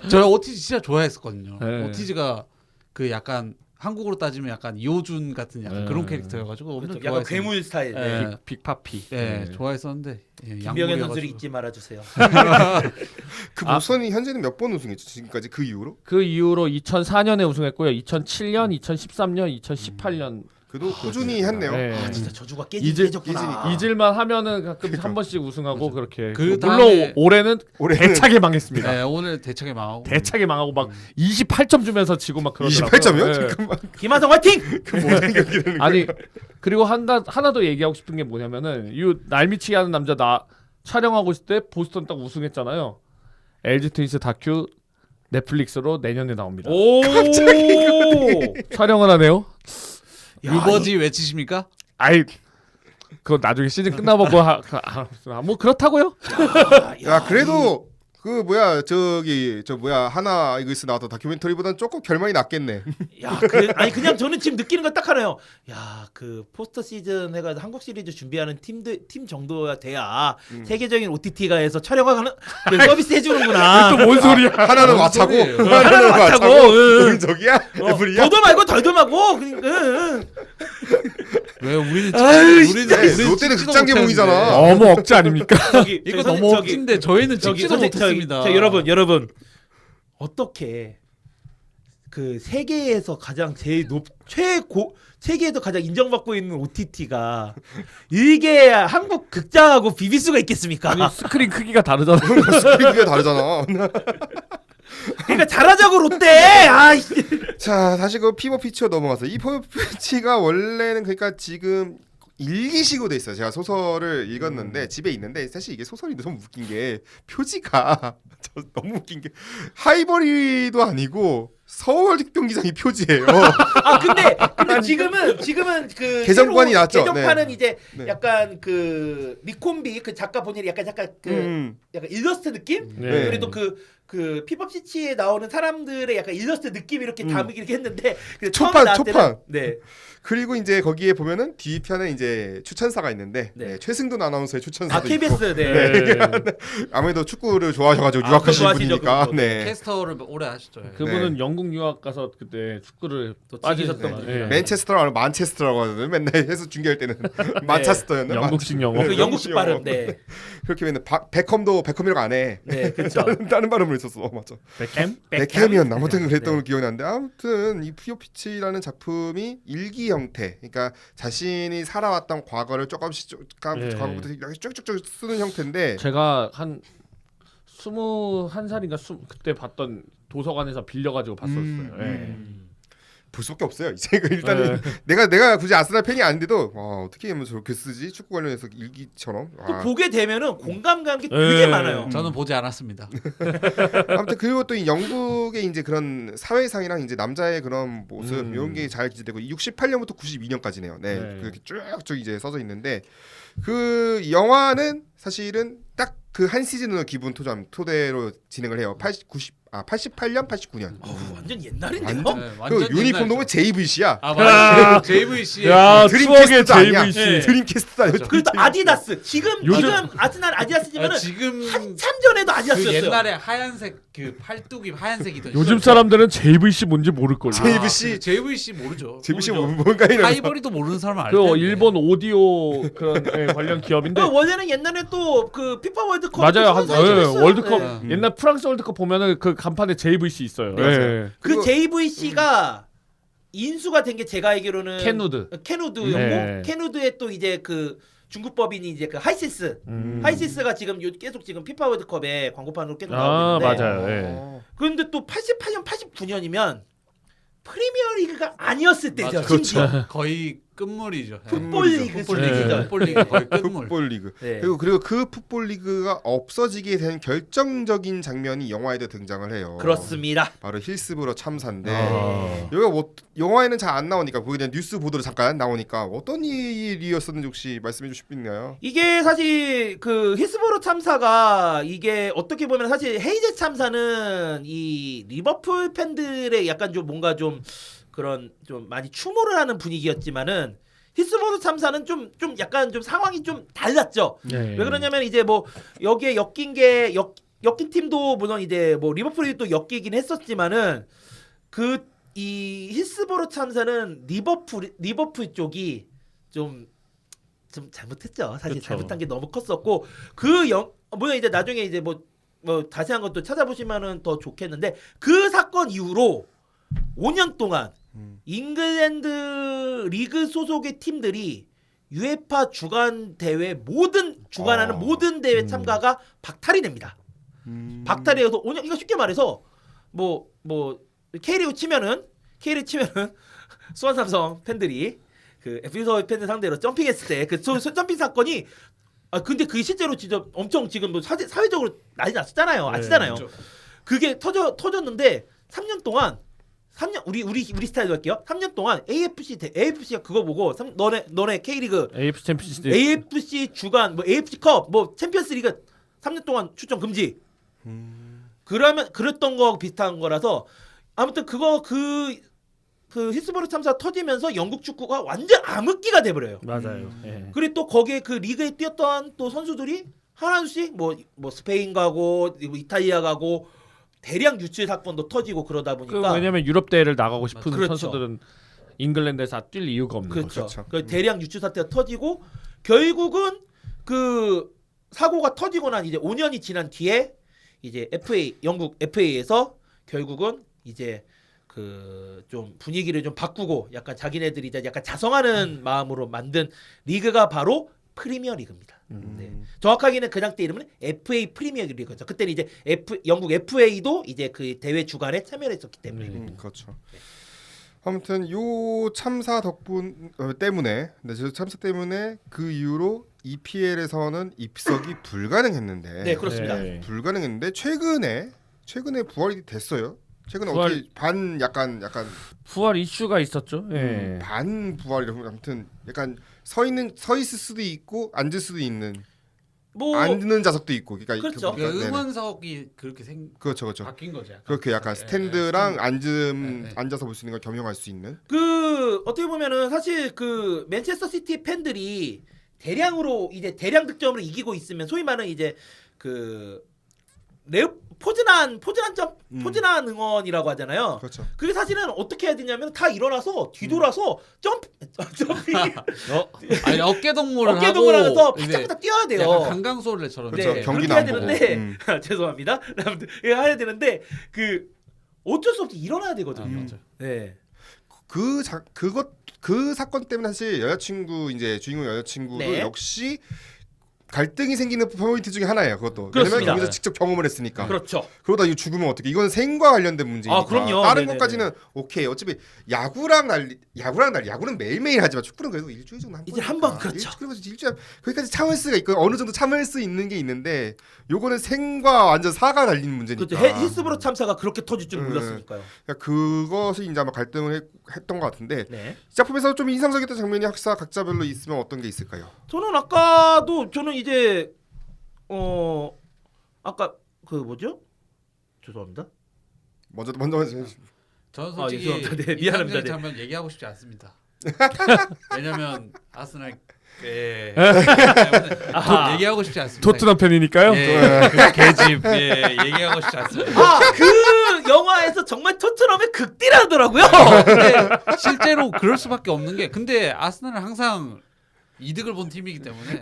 [SPEAKER 3] 저 오티즈 진짜 좋아했었거든요.
[SPEAKER 2] 네.
[SPEAKER 3] 오티즈가 그 약간 한국으로 따지면 약간 이호준 같은 약간
[SPEAKER 2] 네.
[SPEAKER 3] 그런 캐릭터여가지고 엄청
[SPEAKER 4] 그렇죠. 약간
[SPEAKER 3] 좋아했어요.
[SPEAKER 4] 괴물 스타일.
[SPEAKER 3] 네.
[SPEAKER 4] 네.
[SPEAKER 2] 빅파피.
[SPEAKER 3] 네, 좋아했었는데
[SPEAKER 4] 김병현
[SPEAKER 3] 양국이어가지고.
[SPEAKER 4] 선수를 잊지 말아주세요.
[SPEAKER 1] 그 보스턴이 현재는 몇 번 우승했죠? 지금까지 그 이후로?
[SPEAKER 2] 그 이후로 2004년에 우승했고요. 2007년, 2013년, 2018년.
[SPEAKER 1] 그래도 꾸준히 했네요.
[SPEAKER 2] 네.
[SPEAKER 4] 아 진짜 저주가
[SPEAKER 2] 잊을-
[SPEAKER 4] 깨졌구나.
[SPEAKER 2] 잊을만 하면은 가끔 한 번씩 우승하고 그렇게.
[SPEAKER 3] 그
[SPEAKER 2] 물론
[SPEAKER 3] 다음에-
[SPEAKER 2] 올해는
[SPEAKER 1] 올해는
[SPEAKER 2] 대차게 망했습니다.
[SPEAKER 3] 네, 오늘 대차게 망하고.
[SPEAKER 2] 대차게 망하고 막 28점 주면서 지고 막 그러더라고요.
[SPEAKER 1] 28점이요?
[SPEAKER 2] 네.
[SPEAKER 1] 잠깐만.
[SPEAKER 4] 김하성 화이팅!
[SPEAKER 1] 그 모든 경기는
[SPEAKER 2] 아니 그리고 하나 더 얘기하고 싶은 게 뭐냐면은 이 날미치게 하는 남자 나 촬영하고 있을 때 보스턴 딱 우승했잖아요. LG 트윈스 다큐 넷플릭스로 내년에 나옵니다.
[SPEAKER 4] 오.
[SPEAKER 2] 촬영을 하네요.
[SPEAKER 3] 유버지 외치십니까?
[SPEAKER 2] 아이 그거 나중에 시즌 끝나보고 뭐 그렇다고요?
[SPEAKER 1] 야 그래도 그 뭐야 저기 저 뭐야 하나 이글스 나왔던 다큐멘터리보다는 조금 결말이 낫겠네.
[SPEAKER 4] 야, 아니 그냥 저는 지금 느끼는 건 딱 하나요. 야, 그 포스터 시즌 해가지고 한국 시리즈 준비하는 팀 정도야 돼야 세계적인 OTT가 해서 촬영하는 그 서비스 해주는구나.
[SPEAKER 2] 또 뭔 소리야?
[SPEAKER 1] 하나는 마차고
[SPEAKER 3] 소리예요?
[SPEAKER 1] 하나는
[SPEAKER 4] 마차고,
[SPEAKER 1] 마차고
[SPEAKER 4] 응.
[SPEAKER 1] 저기야 애플이야.
[SPEAKER 4] 더도 말고 덜도 말고. 그러니까,
[SPEAKER 3] 왜 우리는
[SPEAKER 4] 아이씨,
[SPEAKER 1] 네, 롯데는 극장 개봉이잖아.
[SPEAKER 2] 너무 억지 아닙니까?
[SPEAKER 4] 저기
[SPEAKER 3] 이거
[SPEAKER 4] 저기
[SPEAKER 3] 너무
[SPEAKER 4] 저기
[SPEAKER 3] 억진데 저희는 찍지도 못했습니다.
[SPEAKER 4] 여러분 어떻게 그 세계에서 가장 제일 최고 세계에서 가장 인정받고 있는 OTT가 이게 한국 극장하고 비빌 수가 있겠습니까?
[SPEAKER 2] 아니 스크린 크기가 다르잖아.
[SPEAKER 1] 스크린이 다르잖아.
[SPEAKER 4] 그러니까 잘하자고 롯데. 아이씨.
[SPEAKER 1] 자 다시 그 피버 피치로 넘어가서 이 피버 피치가 원래는 그러니까 지금 일기식으로 돼 있어요. 제가 소설을 읽었는데 집에 있는데 사실 이게 소설이 너무 웃긴 게 표지가 너무 웃긴 게 하이버리도 아니고 서울 경기장이 표지예요.
[SPEAKER 4] 아 근데 지금은 그
[SPEAKER 1] 개정판이
[SPEAKER 4] 새로
[SPEAKER 1] 났죠.
[SPEAKER 4] 개정판은
[SPEAKER 1] 네.
[SPEAKER 4] 이제
[SPEAKER 1] 네.
[SPEAKER 4] 약간 그 리콤비 그 작가 본인이 약간 그 약간 일러스트 느낌?
[SPEAKER 2] 네.
[SPEAKER 4] 그래도 그 피법시치에 나오는 사람들의 약간 일러스트 느낌 이렇게 담기 이렇게 했는데 그 처음에
[SPEAKER 1] 초판,
[SPEAKER 4] 나왔을 때는
[SPEAKER 1] 초판.
[SPEAKER 4] 네.
[SPEAKER 1] 그리고 이제 거기에 보면은 뒤편에 이제 추천사가 있는데
[SPEAKER 4] 네.
[SPEAKER 1] 네, 최승돈 아나운서의 추천사도
[SPEAKER 4] 아 KBS
[SPEAKER 1] 있고
[SPEAKER 4] 네.
[SPEAKER 1] 아무래도 축구를 좋아하셔가지고
[SPEAKER 4] 아,
[SPEAKER 1] 유학하신
[SPEAKER 4] 좋아하시죠,
[SPEAKER 1] 분이니까
[SPEAKER 4] 그것도.
[SPEAKER 1] 네.
[SPEAKER 3] 캐스터를 오래 하셨죠.
[SPEAKER 2] 그분은
[SPEAKER 1] 네.
[SPEAKER 2] 영국 유학 가서 그때 축구를
[SPEAKER 4] 또
[SPEAKER 2] 빠지셨던
[SPEAKER 4] 즐기셨던
[SPEAKER 2] 거죠.
[SPEAKER 4] 분이라.
[SPEAKER 2] 예.
[SPEAKER 1] 맨체스터라고 하면 만체스터라고 하거든요. 맨날 해서 중계할 때는 만체스터였나?
[SPEAKER 2] 영국식 영어.
[SPEAKER 4] 그 영국식 발음 네.
[SPEAKER 1] 그렇게 맨날 베컴도 베컴이라고 안 해.
[SPEAKER 4] 네, 그렇죠.
[SPEAKER 1] 다른 발음을 했었어. 맞아.
[SPEAKER 2] 백햄?
[SPEAKER 1] 베컴이었나? 아무튼 그랬던
[SPEAKER 4] 네.
[SPEAKER 1] 걸로 기억이 나는데 아무튼 이 피오피치라는 작품이 일기 형태, 그러니까 자신이 살아왔던 과거를 조금씩
[SPEAKER 2] 예.
[SPEAKER 1] 과거부터 이렇게 쭉쭉쭉 쓰는 형태인데
[SPEAKER 2] 제가 한 21살인가 그때 봤던 도서관에서 빌려가지고 봤었어요. 예.
[SPEAKER 1] 볼 수밖에 없어요. 이제 일단은 내가 굳이 아스날 팬이 아닌데도 와 어떻게 하면 저렇게 쓰지? 축구 관련해서 일기처럼.
[SPEAKER 4] 또
[SPEAKER 1] 와.
[SPEAKER 4] 보게 되면은 공감 가는 게 되게
[SPEAKER 2] 네.
[SPEAKER 4] 많아요.
[SPEAKER 3] 저는 보지 않았습니다.
[SPEAKER 1] 아무튼 그리고 또 이 영국의 이제 그런 사회상이랑 이제 남자의 그런 모습 이런 게 잘 기재되고 68년부터 92년까지네요. 네,
[SPEAKER 2] 네.
[SPEAKER 1] 그렇게 쭉쭉 이제 써져 있는데 그 영화는 사실은 딱 그 한 시즌으로 기분 토대로 진행을 해요. 88년, 89년.
[SPEAKER 4] 완전 옛날인데요.
[SPEAKER 1] 완전-
[SPEAKER 3] 네,
[SPEAKER 1] 그
[SPEAKER 3] 완전
[SPEAKER 1] 유니폼
[SPEAKER 3] 옛날이죠.
[SPEAKER 1] 보면 JVC야.
[SPEAKER 3] 아 맞아요. JVC.
[SPEAKER 2] 야 추억의
[SPEAKER 1] 드림캐스트도 아니야.
[SPEAKER 2] JVC.
[SPEAKER 1] 드림캐스트도 아니야.
[SPEAKER 4] 그리고 또 아디다스. 지금
[SPEAKER 2] 요즘-
[SPEAKER 4] 아스날 아디다스지만은
[SPEAKER 3] 지금
[SPEAKER 4] 한참 전에도
[SPEAKER 3] 그
[SPEAKER 4] 아디다스였어요.
[SPEAKER 3] 옛날에 하얀색 그 팔뚝이 하얀색이던
[SPEAKER 2] 요즘 사람들은 JVC 뭔지 모를 걸.
[SPEAKER 1] JVC.
[SPEAKER 3] JVC 모르죠.
[SPEAKER 1] JVC
[SPEAKER 4] 모르죠.
[SPEAKER 1] 뭔가 이런.
[SPEAKER 3] 하이버리도 모르는 사람은 알
[SPEAKER 2] 그
[SPEAKER 3] 텐데.
[SPEAKER 2] 일본 오디오 그런 관련 기업인데
[SPEAKER 4] 원래는 옛날에 또 그 피파 월드컵
[SPEAKER 2] 맞아요. 한 월드컵
[SPEAKER 4] 네.
[SPEAKER 2] 옛날 프랑스 월드컵 보면은 그 간판에 JVC 있어요.
[SPEAKER 1] 네,
[SPEAKER 2] 예.
[SPEAKER 1] 맞아요.
[SPEAKER 4] 그
[SPEAKER 1] 그리고-
[SPEAKER 4] JVC가 인수가 된 게 제가 알기로는
[SPEAKER 2] 캐누드였고
[SPEAKER 4] 캐누드였고 캐누드의 또 이제 그 중국 법인이 이제 그 하이시스 하이시스가 지금 계속 지금 피파 월드컵에 광고판으로 계속 나오고 있는데
[SPEAKER 2] 맞아요. 예.
[SPEAKER 4] 그런데 또 88년 89년이면 프리미어리그가 아니었을 때죠.
[SPEAKER 3] 맞아요.
[SPEAKER 4] 심지어
[SPEAKER 3] 거의 끝물이죠. 네.
[SPEAKER 4] 풋볼리그
[SPEAKER 3] 풋볼리그죠. 풋볼리그 거의 끝물.
[SPEAKER 1] 풋볼 리그.
[SPEAKER 4] 네.
[SPEAKER 1] 그리고 그 풋볼 리그가 없어지게 된 결정적인 장면이 영화에도 등장을 해요.
[SPEAKER 4] 그렇습니다.
[SPEAKER 1] 바로 힐스브로 참사인데
[SPEAKER 2] 아.
[SPEAKER 1] 여기가 뭐 영화에는 잘 안 나오니까 거기에 대한 뉴스 보도로 잠깐 나오니까 어떤 일이었었는지 혹시 말씀해 주실 수 있나요?
[SPEAKER 4] 이게 사실 그 히스보로 참사가 이게 어떻게 보면 사실 헤이제 참사는 이 리버풀 팬들의 약간 좀 뭔가 좀 그런 좀 많이 추모를 하는 분위기였지만은 히스보로 참사는 좀 약간 좀 상황이 좀 달랐죠.
[SPEAKER 2] 예.
[SPEAKER 4] 왜 그러냐면 이제 뭐 여기에 엮인 팀도 물론 이제 뭐 리버풀이 또 엮이긴 했었지만은 그 이 히스보로 참사는 리버풀 쪽이 좀 잘못했죠. 사실
[SPEAKER 2] 그쵸.
[SPEAKER 4] 잘못한 게 너무 컸었고 물론 이제 나중에 이제 뭐 자세한 것도 찾아보시면은 더 좋겠는데 그 사건 이후로 5년 동안 잉글랜드 리그 소속의 팀들이 UEFA 주간 대회 주관하는 모든 대회 참가가 박탈이 됩니다. 박탈이 돼서 5년 이거 쉽게 말해서 뭐 K리그 치면은 수원 삼성 팬들이 그 FC 팬들 상대로 점핑했을 때 그 점핑 사건이 근데 그게 실제로 진짜 엄청 지금 뭐 사회적으로 난리 났었잖아요. 아시잖아요.
[SPEAKER 3] 그렇죠.
[SPEAKER 4] 그게 터졌는데 3년 동안 우리 스타일로 할게요. 3년 동안 AFC가 그거 보고 너네 K리그
[SPEAKER 2] AFC 챔피언십
[SPEAKER 4] AFC 주간 뭐 AFC 컵 뭐 챔피언스 리그 3년 동안 출전 금지. 그러면 그랬던 거 비슷한 거라서 아무튼 그 히스버로 참사 터지면서 영국 축구가 완전 암흑기가 돼버려요.
[SPEAKER 2] 맞아요. 예.
[SPEAKER 4] 그리고 또 거기에 그 리그에 뛰었던 또 선수들이 하나씩 뭐 스페인 가고 이탈리아 가고 대량 유출 사건도 터지고 그러다 보니까
[SPEAKER 2] 왜냐면 유럽 대회를 나가고 싶은
[SPEAKER 4] 그렇죠.
[SPEAKER 2] 선수들은 잉글랜드에서 뛸 이유가 없는
[SPEAKER 4] 그렇죠.
[SPEAKER 2] 거죠.
[SPEAKER 4] 그 대량 유출 사태가 터지고 결국은 그 사고가 터지고 난 이제 5년이 지난 뒤에 이제 영국 FA에서 결국은 이제 그 좀 분위기를 좀 바꾸고 약간 자기네들이 이제 약간 자성하는 마음으로 만든 리그가 바로 프리미어 리그입니다. 네. 정확하게는 그 당대 이름은 FA 프리미어 리그죠. 그때는 이제 영국 FA도 이제 그 대회 주관에 참여했었기 때문에.
[SPEAKER 1] 그렇죠. 아무튼 요 참사 때문에, 저 참사 때문에 그 이후로 EPL에서는 입석이 불가능했는데,
[SPEAKER 4] 네, 그렇습니다.
[SPEAKER 2] 네.
[SPEAKER 1] 불가능했는데 최근에 부활이 됐어요. 최근에
[SPEAKER 2] 부활-
[SPEAKER 1] 어떻게 약간
[SPEAKER 2] 부활 이슈가 있었죠. 예.
[SPEAKER 1] 반 부활이라고 아무튼 약간 서 있을 수도 있고 앉을 수도 있는
[SPEAKER 4] 뭐
[SPEAKER 1] 앉는 좌석도 있고 그러니까
[SPEAKER 4] 그렇죠.
[SPEAKER 1] 네네.
[SPEAKER 3] 응원석이 그렇게
[SPEAKER 1] 그렇죠.
[SPEAKER 3] 바뀐 거죠. 약간.
[SPEAKER 1] 그렇게 약간
[SPEAKER 3] 네,
[SPEAKER 1] 스탠드랑
[SPEAKER 3] 네.
[SPEAKER 1] 앉아서 볼 수 있는 걸 겸용할 수 있는.
[SPEAKER 4] 그 어떻게 보면은 사실 그 맨체스터 시티 팬들이 대량으로 이제 대량 득점으로 이기고 있으면 소위 말하는 이제 그 포진한 응원이라고 하잖아요.
[SPEAKER 1] 그렇죠.
[SPEAKER 4] 그게 사실은 어떻게 해야 되냐면 다 일어나서 뒤돌아서 점핑
[SPEAKER 3] 아니 어깨 동무를
[SPEAKER 4] 어깨 동무를 하면서
[SPEAKER 3] 하고 이제
[SPEAKER 4] 바짝바짝 뛰어야 돼요.
[SPEAKER 3] 약간 강강소래처럼
[SPEAKER 1] 그렇죠.
[SPEAKER 4] 네,
[SPEAKER 1] 경기도
[SPEAKER 4] 그렇게 해야
[SPEAKER 1] 안 보고.
[SPEAKER 4] 되는데 죄송합니다. 아무튼 해야 되는데 그 어쩔 수 없이 일어나야 되거든요.
[SPEAKER 3] 맞아요.
[SPEAKER 4] 네.
[SPEAKER 1] 그 사건 때문에 사실 주인공 여자친구도
[SPEAKER 4] 네.
[SPEAKER 1] 역시 갈등이 생기는 포인트 중에 하나예요. 그것도.
[SPEAKER 4] 그렇습니다.
[SPEAKER 1] 왜냐면 거기서 직접 경험을 했으니까.
[SPEAKER 4] 그렇죠.
[SPEAKER 1] 그러다 이거 죽으면 어떻게? 이건 생과 관련된 문제니까.
[SPEAKER 4] 아, 그럼요.
[SPEAKER 1] 다른
[SPEAKER 4] 네네네.
[SPEAKER 1] 것까지는 오케이. 어차피 야구는 매일매일 하지만 축구는 그래도 일주일 정도 한 번.
[SPEAKER 4] 이제 한 번, 그렇죠.
[SPEAKER 1] 그래서 일주일 거기까지 참을 수가 있고 어느 정도 참을 수 있는 게 있는데 요거는 생과 완전 사가 달린 문제니까.
[SPEAKER 4] 그렇죠. 히스브로 참사가 그렇게 터질 줄 몰랐으니까요.
[SPEAKER 1] 그러니까 그것이 이제 아마 갈등을 했던 것 같은데
[SPEAKER 4] 네.
[SPEAKER 1] 이 작품에서 좀 인상적이었던 장면이 각자별로 있으면 어떤 게 있을까요?
[SPEAKER 4] 저는 이제 아까 그 뭐죠? 죄송합니다.
[SPEAKER 1] 먼저
[SPEAKER 3] 저는
[SPEAKER 4] 아,
[SPEAKER 3] 솔직히
[SPEAKER 4] 죄송합니다. 네, 미안합니다.
[SPEAKER 3] 인상적인
[SPEAKER 4] 네.
[SPEAKER 3] 장면 얘기하고 싶지 않습니다. 왜냐면 아스날 얘기하고 싶지 않습니다.
[SPEAKER 2] 토트넘 팬이니까요.
[SPEAKER 3] 예, 그 계집 얘기하고 싶지 않습니다.
[SPEAKER 4] 아, 그 영화에서 정말 토트넘의 극딜하더라고요.
[SPEAKER 3] 근데 실제로 그럴 수밖에 없는 게 근데 아스날은 항상 이득을 본 팀이기 때문에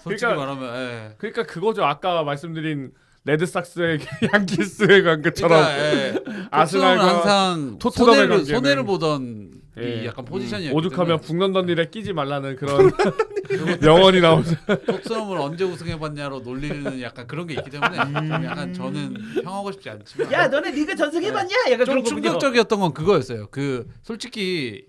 [SPEAKER 3] 솔직히
[SPEAKER 2] 그러니까-
[SPEAKER 3] 말하면
[SPEAKER 2] 그러니까 그거죠. 아까 말씀드린 레드삭스의 양키스의 관계처럼
[SPEAKER 3] 그러니까
[SPEAKER 2] 아스날과
[SPEAKER 3] 아스날은 항상
[SPEAKER 2] 토트넘의 관계는-
[SPEAKER 3] 손해를 보던 이
[SPEAKER 2] 예.
[SPEAKER 3] 약간 포지션이었기
[SPEAKER 2] 오죽하면
[SPEAKER 3] 때문에
[SPEAKER 2] 북런던 일에 끼지 말라는 그런 영원이 나오죠.
[SPEAKER 3] 토트넘을 언제 우승해봤냐로 놀리는 약간 그런 게 있기 때문에 좀 약간 저는 평하고 싶지 않지만
[SPEAKER 4] 야, 너네 리그 전승해봤냐? 약간
[SPEAKER 3] 좀
[SPEAKER 4] 그런 거군요.
[SPEAKER 3] 충격적이었던 건 그거였어요. 그 솔직히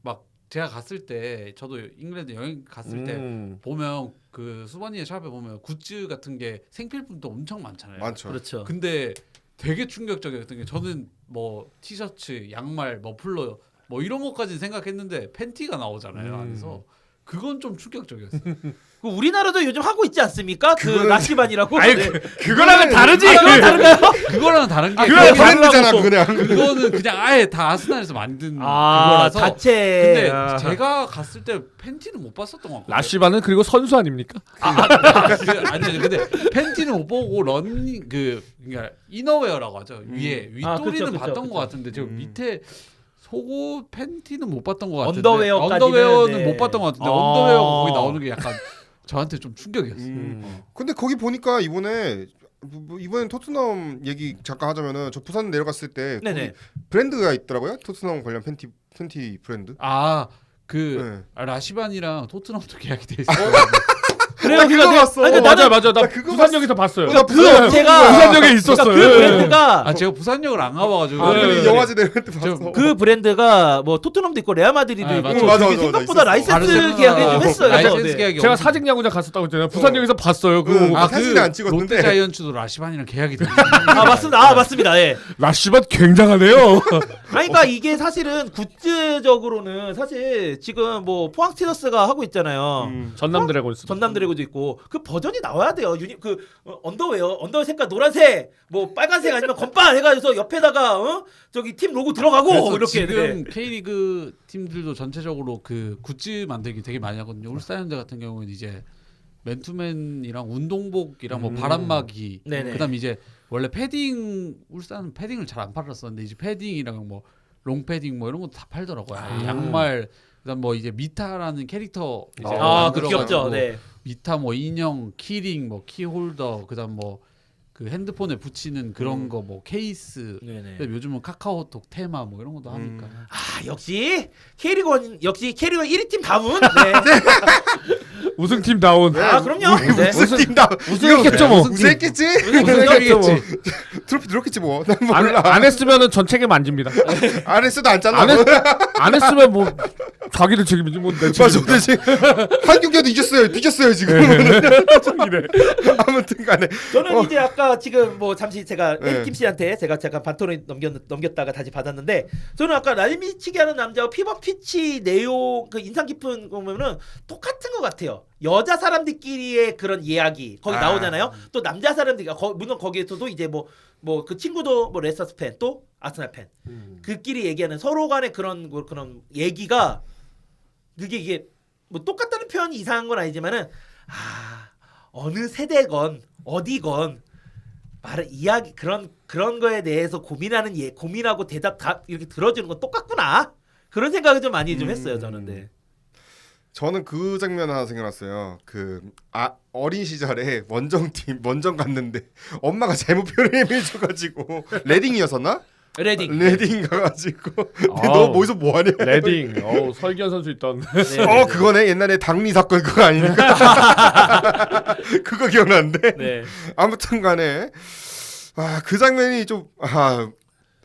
[SPEAKER 3] 막 제가 갔을 때 저도 잉글랜드 여행 갔을 때 보면 그 수바니의 샵에 보면 굿즈 같은 게 생필품도 엄청 많잖아요.
[SPEAKER 1] 많죠.
[SPEAKER 4] 그렇죠.
[SPEAKER 3] 근데 되게 충격적이었던 게 저는 뭐 티셔츠, 양말, 머플러 뭐 이런 것까지 생각했는데 팬티가 나오잖아요 안에서. 그건 좀 충격적이었어요.
[SPEAKER 4] 그 우리나라도 요즘 하고 있지 않습니까? 그
[SPEAKER 1] 그거는-
[SPEAKER 4] 라시반이라고.
[SPEAKER 2] 아니
[SPEAKER 4] 네.
[SPEAKER 2] 그거랑은 다르지.
[SPEAKER 3] 그거랑은 다른 게
[SPEAKER 1] 그냥
[SPEAKER 2] 그거
[SPEAKER 1] 브랜드잖아
[SPEAKER 2] 다르다고
[SPEAKER 1] 그냥.
[SPEAKER 3] 그거는 그냥 아예 다 아스날에서 만든
[SPEAKER 4] 아,
[SPEAKER 3] 그거라서.
[SPEAKER 4] 자체.
[SPEAKER 3] 근데
[SPEAKER 2] 아.
[SPEAKER 3] 제가 갔을 때 팬티는 못 봤었던 것 같거든요.
[SPEAKER 2] 라시바는 그리고 선수 아닙니까?
[SPEAKER 3] 아니 근데 팬티는 못 보고 러닝 그러니까 이너웨어라고 하죠. 위에 윗도리는
[SPEAKER 4] 아, 그쵸,
[SPEAKER 3] 봤던
[SPEAKER 4] 그쵸.
[SPEAKER 3] 것 같은데 저 밑에 속옷 팬티는 못 봤던 것 같은데
[SPEAKER 4] 언더웨어까지는,
[SPEAKER 3] 언더웨어는
[SPEAKER 4] 네.
[SPEAKER 3] 못 봤던 것 같은데
[SPEAKER 4] 아.
[SPEAKER 3] 언더웨어가 거기 나오는 게 약간 저한테 좀 충격이었어요.
[SPEAKER 1] 근데 거기 보니까 이번엔 토트넘 얘기 잠깐 하자면은 저 부산 내려갔을 때
[SPEAKER 4] 네네.
[SPEAKER 1] 거기 브랜드가 있더라고요. 토트넘 관련 팬티 브랜드.
[SPEAKER 3] 그
[SPEAKER 1] 네.
[SPEAKER 3] 라시반이랑 토트넘도 계약이 돼 있어요.
[SPEAKER 4] 그래요.
[SPEAKER 1] 나 그거
[SPEAKER 4] 그러니까
[SPEAKER 1] 봤어.
[SPEAKER 4] 아니, 그러니까
[SPEAKER 2] 맞아
[SPEAKER 4] 나는
[SPEAKER 2] 맞아. 나
[SPEAKER 1] 나 그거
[SPEAKER 2] 부산역에서 봤어요.
[SPEAKER 1] 나
[SPEAKER 4] 그 업체가
[SPEAKER 2] 부산역에 있었어.
[SPEAKER 4] 그러니까 그 브랜드가
[SPEAKER 3] 아 제가 부산역을 안 가봐가지고
[SPEAKER 1] 그 영화제 내려갈 때 봤어.
[SPEAKER 4] 그 브랜드가 뭐 토트넘도 있고 레알 마드리드도
[SPEAKER 3] 아,
[SPEAKER 4] 있고
[SPEAKER 3] 맞아.
[SPEAKER 1] 맞아,
[SPEAKER 4] 그게
[SPEAKER 1] 맞아,
[SPEAKER 4] 생각보다
[SPEAKER 1] 있었어.
[SPEAKER 4] 라이센스
[SPEAKER 3] 바르셀로나
[SPEAKER 4] 계약을 좀 했어요.
[SPEAKER 3] 라이센스
[SPEAKER 4] 네.
[SPEAKER 3] 계약이
[SPEAKER 2] 제가
[SPEAKER 3] 엄청-
[SPEAKER 2] 사직 야구장 갔었다고 했잖아요. 부산역에서 봤어요. 그
[SPEAKER 1] 사진은 안 찍었는데.
[SPEAKER 3] 롯데 자이언츠도 라시반이랑 계약이 돼.
[SPEAKER 4] 아 맞습니다. 아 맞습니다. 예.
[SPEAKER 2] 라시바 굉장하네요.
[SPEAKER 4] 아니 그러니까 이게 사실은 굿즈적으로는 사실 지금 뭐 포항 스틸러스가 하고 있잖아요.
[SPEAKER 2] 전남 드래곤스.
[SPEAKER 4] 전남 드래곤도 있고 그 버전이 나와야 돼요. 언더웨어 색깔 노란색, 뭐 빨간색 아니면 건반 해가지고 옆에다가 저기 팀 로고 들어가고
[SPEAKER 3] 그래서
[SPEAKER 4] 이렇게
[SPEAKER 3] 지금 K리그 팀들도 전체적으로 그 굿즈 만들기 되게 많이 하거든요. 울산현대 같은 경우는 이제 맨투맨이랑 운동복이랑 뭐 바람막이,
[SPEAKER 4] 네네.
[SPEAKER 3] 그다음 이제 원래 패딩 울산 패딩을 잘 안 팔았었는데 이제 패딩이랑 뭐 롱패딩 뭐 이런 것도 다 팔더라고요. 양말, 그다음 뭐 이제 미타라는 캐릭터 이제
[SPEAKER 4] 그
[SPEAKER 3] 만들어가지고
[SPEAKER 4] 귀엽죠. 네.
[SPEAKER 3] 미타 뭐 인형, 키링, 뭐 키홀더, 그다음 뭐 그 핸드폰에 붙이는 그런 거 뭐 케이스.
[SPEAKER 4] 네네.
[SPEAKER 3] 근데 요즘은 카카오톡 테마 뭐 이런 것도 하니까.
[SPEAKER 4] 아 역시 K리그 1위 팀 다운. 네.
[SPEAKER 2] 우승팀 다운.
[SPEAKER 4] 아 그럼요. 네.
[SPEAKER 1] 무슨 팀다
[SPEAKER 2] 우승했겠죠 뭐.
[SPEAKER 1] 우승했겠지?
[SPEAKER 3] 우승이겠지.
[SPEAKER 1] 트로피 들었겠지 뭐. 난 몰라.
[SPEAKER 2] 안 했으면은 전 책임 안 집니다.
[SPEAKER 1] 안 했어도 안 잘라.
[SPEAKER 2] 안 했으면 뭐 자기들 책임이지 뭐내
[SPEAKER 1] 맞아.
[SPEAKER 2] 책임이다.
[SPEAKER 1] 근데 지금 한국경도 이겼어요 지금.
[SPEAKER 2] 책임이래.
[SPEAKER 1] 아무튼간에
[SPEAKER 4] 저는 이제 아까 지금 뭐 잠시 제가
[SPEAKER 1] 네.
[SPEAKER 4] 에릭 씨한테 제가 잠깐 바톤을 넘겼다가 다시 받았는데 저는 아까 날미치기 하는 남자와 피버 피치 내용 그 인상 깊은 거 보면은 똑같은 것 같아요. 여자 사람들끼리의 그런 이야기 거기 나오잖아요. 또 남자 사람들 물론 거기에서도 이제 뭐 그 친구도 뭐 레스터스 팬 또 아스날 팬 그끼리 얘기하는 서로 간의 그런 얘기가 그게 이게 뭐 똑같다는 표현이 이상한 건 아니지만은 어느 세대건 어디건 말을 이야기 그런 거에 대해서 고민하고 대답 다 이렇게 들어주는 건 똑같구나 그런 생각을 좀 많이 좀 했어요 저는. 네.
[SPEAKER 1] 저는 그 장면 하나 생각났어요. 어린 시절에 원정 갔는데 엄마가 잘못 표현해줘가지고 레딩이었었나? 레딩 가가지고 너 뭐기서 뭐하냐?
[SPEAKER 2] 레딩. 설기현 선수 있던.
[SPEAKER 4] 네.
[SPEAKER 1] 그거네. 옛날에 당리 사건 그거 아닙니까? 그거 기억나는데.
[SPEAKER 4] 네.
[SPEAKER 1] 아무튼간에 그 장면이 좀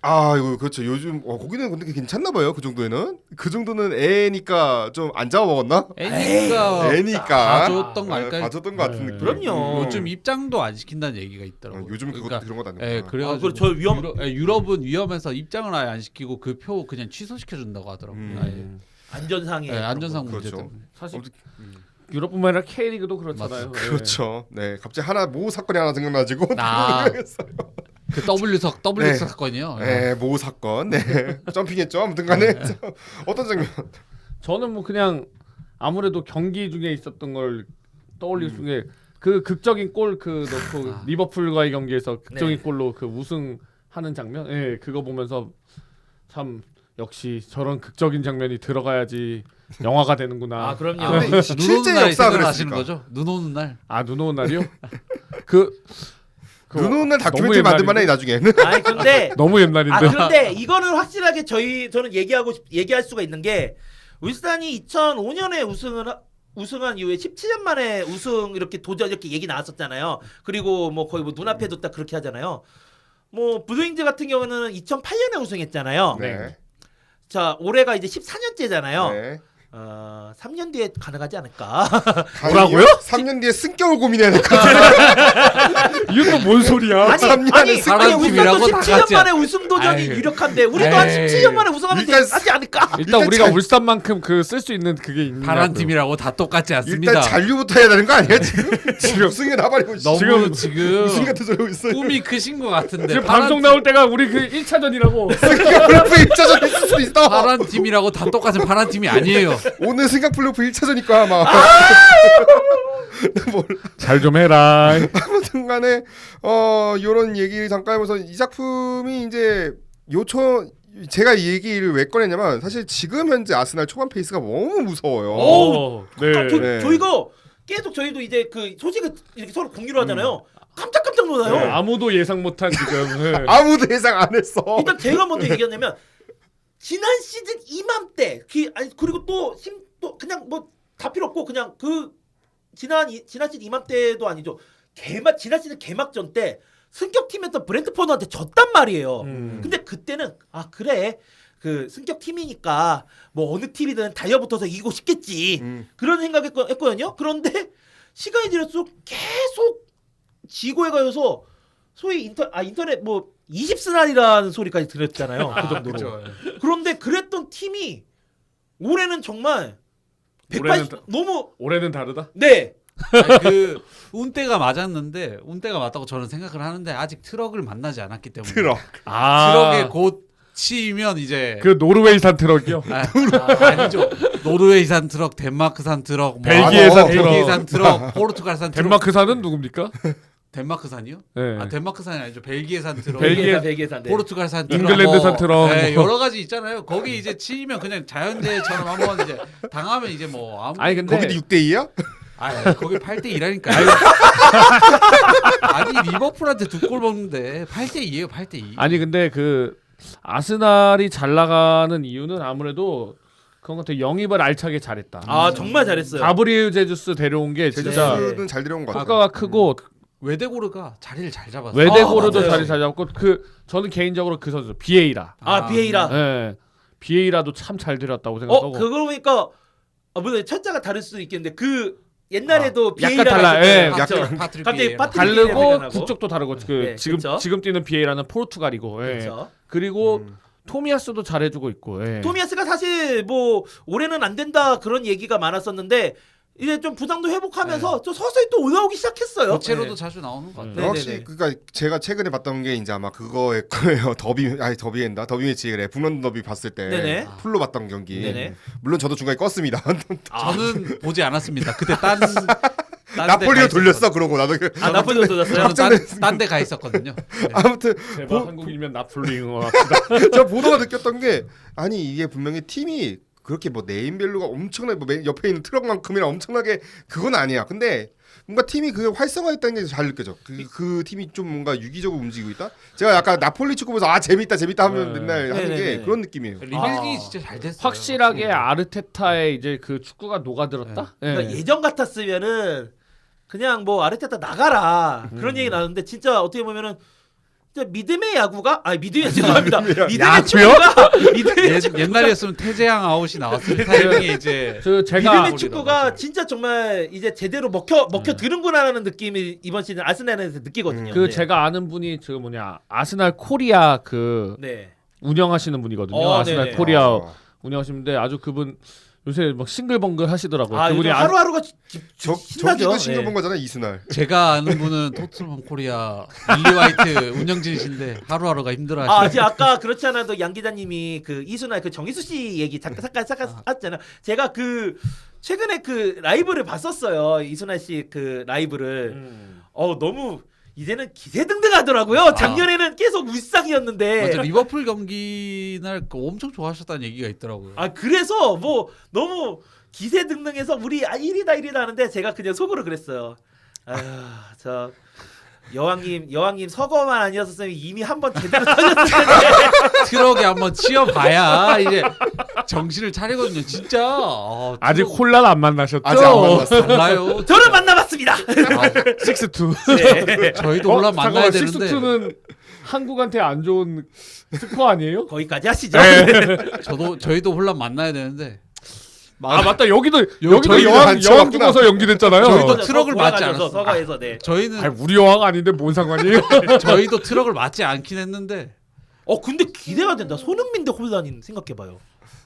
[SPEAKER 1] 이거 그렇죠. 요즘 거기는 근데 괜찮나 봐요. 그 정도에는. 그 정도는 애니까 좀 안 잡아먹었나? 애니까
[SPEAKER 3] 봐줬던 거 아닐까요?
[SPEAKER 1] 봐줬던 것 같은
[SPEAKER 2] 네.
[SPEAKER 1] 느낌.
[SPEAKER 4] 그럼요.
[SPEAKER 3] 요즘 입장도 안 시킨다는 얘기가 있더라고요.
[SPEAKER 1] 요즘
[SPEAKER 3] 그러니까,
[SPEAKER 1] 그런 거 아니고.
[SPEAKER 3] 예, 그래가지고
[SPEAKER 4] 저
[SPEAKER 3] 유럽은 위험해서 입장을 아예 안 시키고 그 표 그냥 취소시켜 준다고 하더라고요. 아예.
[SPEAKER 4] 안전상의
[SPEAKER 3] 안전상 문제
[SPEAKER 1] 그렇죠.
[SPEAKER 3] 때문에.
[SPEAKER 2] 사실 유럽뿐만 아니라 K리그도 그렇잖아요. 예.
[SPEAKER 1] 그렇죠. 네, 갑자기 모 사건이 하나 생각나지고
[SPEAKER 3] 그 W
[SPEAKER 1] 네.
[SPEAKER 3] 사건이요.
[SPEAKER 1] 네, 모 사건. 네, 점핑했죠. 아무튼간에 어떤 장면?
[SPEAKER 2] 저는 뭐 그냥 아무래도 경기 중에 있었던 걸 떠올릴 중에 그 극적인 골 넣고 리버풀과의 경기에서 극적인 골로 그 우승하는 장면. 예, 그거 보면서 참 역시 저런 극적인 장면이 들어가야지 영화가 되는구나.
[SPEAKER 4] 그럼요.
[SPEAKER 1] 근데 실제 역사가
[SPEAKER 3] 하시는
[SPEAKER 1] 그랬으니까.
[SPEAKER 3] 거죠? 눈 오는 날.
[SPEAKER 2] 눈 오는 날이요?
[SPEAKER 1] 눈 오는 날 다큐멘터리
[SPEAKER 2] 너무
[SPEAKER 1] 만들만해 나중에는.
[SPEAKER 4] 아니 근데
[SPEAKER 2] 너무 옛날인데.
[SPEAKER 4] 그런데 이거는 확실하게 저는 얘기할 수가 있는 게 울산이 2005년에 우승한 이후에 17년 만에 우승 이렇게 도전 이렇게 얘기 나왔었잖아요. 그리고 뭐 거의 뭐 눈앞에 뒀다 그렇게 하잖아요. 뭐 블루잉즈 같은 경우는 2008년에 우승했잖아요.
[SPEAKER 1] 네.
[SPEAKER 4] 자 올해가 이제 14년째잖아요.
[SPEAKER 1] 네.
[SPEAKER 4] 3년 뒤에 가능하지 않을까?
[SPEAKER 2] 뭐라고요?
[SPEAKER 1] 3년 뒤에 승격을 고민해야 될 것 같아.
[SPEAKER 2] 이건 또 뭔 소리야?
[SPEAKER 4] 아니
[SPEAKER 3] 다른 팀이라고
[SPEAKER 4] 울산도
[SPEAKER 3] 다
[SPEAKER 4] 17년
[SPEAKER 3] 같이
[SPEAKER 4] 만에 우승 도전이
[SPEAKER 3] 아이.
[SPEAKER 4] 유력한데 우리도 한
[SPEAKER 3] 에이.
[SPEAKER 4] 17년 만에 우승하면
[SPEAKER 1] 일단
[SPEAKER 4] 하지 않을까?
[SPEAKER 2] 일단 우리가
[SPEAKER 1] 잘-
[SPEAKER 2] 울산만큼 쓸 수 있는 그게 있냐?
[SPEAKER 3] 파란 팀이라고 다 똑같지 않습니다.
[SPEAKER 1] 일단 잔류부터 해야 되는 거 아니야 지금? 우승에 나발이고
[SPEAKER 3] 너무
[SPEAKER 2] 지금
[SPEAKER 1] 우승 같은 소리 하고 있어요.
[SPEAKER 3] 꿈이 크신 것 같은데.
[SPEAKER 2] 지금 방송 나올 때가 우리 그 1차전이라고.
[SPEAKER 1] 플레이오프 1차전 있을 수도 있어.
[SPEAKER 3] 파란 팀이라고 다 똑같은 파란 팀이 아니에요.
[SPEAKER 1] 오늘 생각 플레이오프 1차전이니까 아마.
[SPEAKER 2] 잘 좀 해라.
[SPEAKER 1] 아무튼간에 요런 얘기를 잠깐 해보면서 이 작품이 이제 제가 이 얘기를 왜 꺼냈냐면 사실 지금 현재 아스날 초반 페이스가 너무 무서워요.
[SPEAKER 2] 네.
[SPEAKER 4] 저희가 계속 저희도 이제 그 소식을 이렇게 서로 공유를 하잖아요. 깜짝 놀라요.
[SPEAKER 2] 네, 아무도 예상 못한 지금. 네.
[SPEAKER 1] 아무도 예상 안 했어.
[SPEAKER 4] 일단 제가 먼저 얘기하냐면 지난 시즌 이맘때 그리고 또 그냥 뭐 다 필요 없고 그냥 그 지난 시즌 이맘때도 아니죠. 지난 시즌 개막전 때 승격팀에서 브랜트포드한테 졌단 말이에요. 근데 그때는 그래 그 승격팀이니까 뭐 어느 팀이든 달려붙어서 이기고 싶겠지 그런 생각했거든요. 그런데 시간이 지날수록 계속 지고 해가면서 소위 인터넷 뭐 20스날이라는 소리까지 들었잖아요. 그 정도로.
[SPEAKER 3] 그죠.
[SPEAKER 4] 그런데 그랬던 팀이 올해는 정말 180 너무
[SPEAKER 2] 올해는 다르다.
[SPEAKER 4] 네.
[SPEAKER 3] 아니, 그 운때가 맞았는데 운때가 맞다고 저는 생각을 하는데 아직 트럭을 만나지 않았기 때문에
[SPEAKER 1] 트럭.
[SPEAKER 3] 트럭에 곧 치이면 이제
[SPEAKER 2] 그 노르웨이산 트럭이요.
[SPEAKER 3] 아니죠. 노르웨이산 트럭, 덴마크산 트럭, 뭐
[SPEAKER 2] 벨기에산 트럭.
[SPEAKER 3] 벨기에산 트럭, 포르투갈산 트럭.
[SPEAKER 2] 덴마크산은 누굽니까?
[SPEAKER 3] 덴마크산이요?
[SPEAKER 2] 네.
[SPEAKER 3] 아 덴마크산이 아니죠. 벨기에산 트럭.
[SPEAKER 4] 벨기에산 네.
[SPEAKER 3] 포르투갈산 트럭,
[SPEAKER 2] 잉글랜드산 트럭.
[SPEAKER 3] 네, 여러 가지 있잖아요. 거기 이제 치이면 그냥 자연재해처럼 한번 이제 당하면 이제 뭐 아무
[SPEAKER 2] 아니 근데
[SPEAKER 1] 거기도 6대2야?
[SPEAKER 3] 거기 8대 2라니까. 아니 리버풀한테 2골 먹는데 8대 2예요, 8대 2.
[SPEAKER 2] 아니 근데 그 아스날이 잘 나가는 이유는 아무래도 그런 것 같아. 영입을 알차게 잘했다.
[SPEAKER 4] 아 정말 잘했어요.
[SPEAKER 2] 가브리엘 제주스 데려온 게 진짜
[SPEAKER 1] 제주스는 잘 데려온 것 같아.
[SPEAKER 2] 효과가 크고
[SPEAKER 3] 외대고르가 자리를 잘 잡았어요.
[SPEAKER 2] 외대고르도
[SPEAKER 4] 맞아요.
[SPEAKER 2] 자리 잘 잡고 그 저는 개인적으로 그 선수 비에이라.
[SPEAKER 4] 비에이라.
[SPEAKER 2] 예. 비에이라도 참 잘 들였다고 생각하고.
[SPEAKER 4] 그거 보니까 물론 철자가 다를 수도 있겠는데 그 옛날에도
[SPEAKER 2] 약간
[SPEAKER 4] 비에이라가
[SPEAKER 2] 달라. 예.
[SPEAKER 4] 있었잖아요.
[SPEAKER 3] 파트릭
[SPEAKER 4] 갑자기
[SPEAKER 3] 비에이라.
[SPEAKER 4] 파트릭 비에이라
[SPEAKER 2] 다르고
[SPEAKER 4] 생각나고.
[SPEAKER 2] 국적도 다르고 그
[SPEAKER 4] 네, 그쵸?
[SPEAKER 2] 지금 뛰는 비에이라는 포르투갈이고. 예.
[SPEAKER 4] 그렇죠.
[SPEAKER 2] 그리고 토미야스도 잘해주고 있고. 예.
[SPEAKER 4] 토미야스가 사실 뭐 올해는 안 된다 그런 얘기가 많았었는데 이제 좀 부상도 회복하면서 좀 서서히 또 올라오기 시작했어요.
[SPEAKER 3] 교체로도
[SPEAKER 4] 네.
[SPEAKER 3] 자주 나오는 것 같아요.
[SPEAKER 4] 네.
[SPEAKER 1] 확실히 그러니까 제가 최근에 봤던 게 이제 아마 그거일 거예요. 더비 매치 그래. 북런던 더비 봤을 때
[SPEAKER 4] 네네.
[SPEAKER 1] 풀로 봤던 경기.
[SPEAKER 4] 네네.
[SPEAKER 1] 물론 저도 중간에 껐습니다.
[SPEAKER 3] 저는 보지 않았습니다. 그때 딴
[SPEAKER 1] 나폴리오 돌렸어 그러고 나도
[SPEAKER 4] 나폴리오 돌렸어요.
[SPEAKER 3] 저는 딴데 가 있었거든요. 네.
[SPEAKER 1] 아무튼
[SPEAKER 2] 제발 한국이면 나폴리 응원합시다.
[SPEAKER 1] 저 보다가 느꼈던 게 아니 이게 분명히 팀이 그렇게 뭐 네임밸류가 엄청나게 뭐 옆에 있는 트럭만큼이나 엄청나게 그건 아니야. 근데 뭔가 팀이 그 활성화했다는 게 잘 느껴져. 그 팀이 좀 뭔가 유기적으로 움직이고 있다. 제가 약간 나폴리 축구 보면서 재밌다 하면
[SPEAKER 2] 네.
[SPEAKER 1] 맨날 하는 게
[SPEAKER 4] 네네네.
[SPEAKER 1] 그런 느낌이에요.
[SPEAKER 3] 리빌딩이 진짜 잘 됐어요.
[SPEAKER 2] 확실하게 아르테타의 이제 그 축구가 녹아들었다. 예.
[SPEAKER 4] 그러니까 예전 같았으면은 그냥 뭐 아르테타 나가라 그런 얘기 나왔는데 진짜 어떻게 보면은 진짜 믿음의 야구가 믿음의 죄송합니다. 믿음의 축구가 믿음의
[SPEAKER 3] 옛날이었으면 태재양 아웃이 나왔을 타이밍에 이제
[SPEAKER 2] 제가
[SPEAKER 4] 믿음의 축구가 진짜 정말 이제 제대로 먹혀 드는구나라는 느낌이 이번 시즌 아스날에서 느끼거든요.
[SPEAKER 2] 그
[SPEAKER 4] 네.
[SPEAKER 2] 제가 아는 분이 저 아스날 코리아 그
[SPEAKER 4] 네.
[SPEAKER 2] 운영하시는 분이거든요. 아스날
[SPEAKER 4] 네네.
[SPEAKER 2] 코리아 운영하시는데 아주 그분 요새 막 싱글벙글 하시더라고요. 그분이
[SPEAKER 4] 요즘 하루하루가 신나죠.
[SPEAKER 1] 저기도 싱글본 거잖아 이순날.
[SPEAKER 3] 제가 아는 분은 토트넘 코리아 릴리 화이트 운영진이신데 하루하루가 힘들어하시네요.
[SPEAKER 4] 아직 아까 그렇지 않아도 양 기자님이 그 이순날 그 정희수 씨 얘기 잠깐 했잖아요. 제가 그 최근에 그 라이브를 봤었어요. 이순날 씨 그 라이브를. 너무 이제는 기세등등하더라고요. 작년에는 계속 울상이었는데.
[SPEAKER 3] 맞아, 리버풀 경기 날 엄청 좋아하셨다는 얘기가 있더라고요.
[SPEAKER 4] 그래서 뭐 너무 기세등등해서 우리 1위다 하는데 제가 그냥 속으로 그랬어요. 저 여왕님 서거만 아니었으면 이미 한번 제대로 터졌을 텐데.
[SPEAKER 3] 트럭에 한번 치여봐야 이제 정신을 차리거든요. 진짜.
[SPEAKER 2] 아직 홀란 안 만나셨죠?
[SPEAKER 1] 아직 안 만났어.
[SPEAKER 3] 달라요.
[SPEAKER 4] 저는 만나봤습니다.
[SPEAKER 2] 식스2.
[SPEAKER 4] 네.
[SPEAKER 3] 저희도 올라 만나야 되는데.
[SPEAKER 2] 식스2는 한국한테 안 좋은 스코어 아니에요?
[SPEAKER 4] 거기까지 하시죠.
[SPEAKER 3] 저희도 혼란 만나야 되는데.
[SPEAKER 2] 맞다 여기도
[SPEAKER 1] 저희도
[SPEAKER 2] 여왕
[SPEAKER 1] 단체
[SPEAKER 2] 여왕
[SPEAKER 1] 맞구나.
[SPEAKER 2] 죽어서 연기됐잖아요.
[SPEAKER 3] 저희도 트럭을 맞지 않았어.
[SPEAKER 4] 서가에서 네.
[SPEAKER 3] 저희는
[SPEAKER 2] 우리 여왕 아닌데 뭔 상관이에요?
[SPEAKER 3] 저희도 트럭을 맞지 않긴 했는데.
[SPEAKER 4] 근데 기대가 된다. 손흥민 대 홀란인 생각해봐요.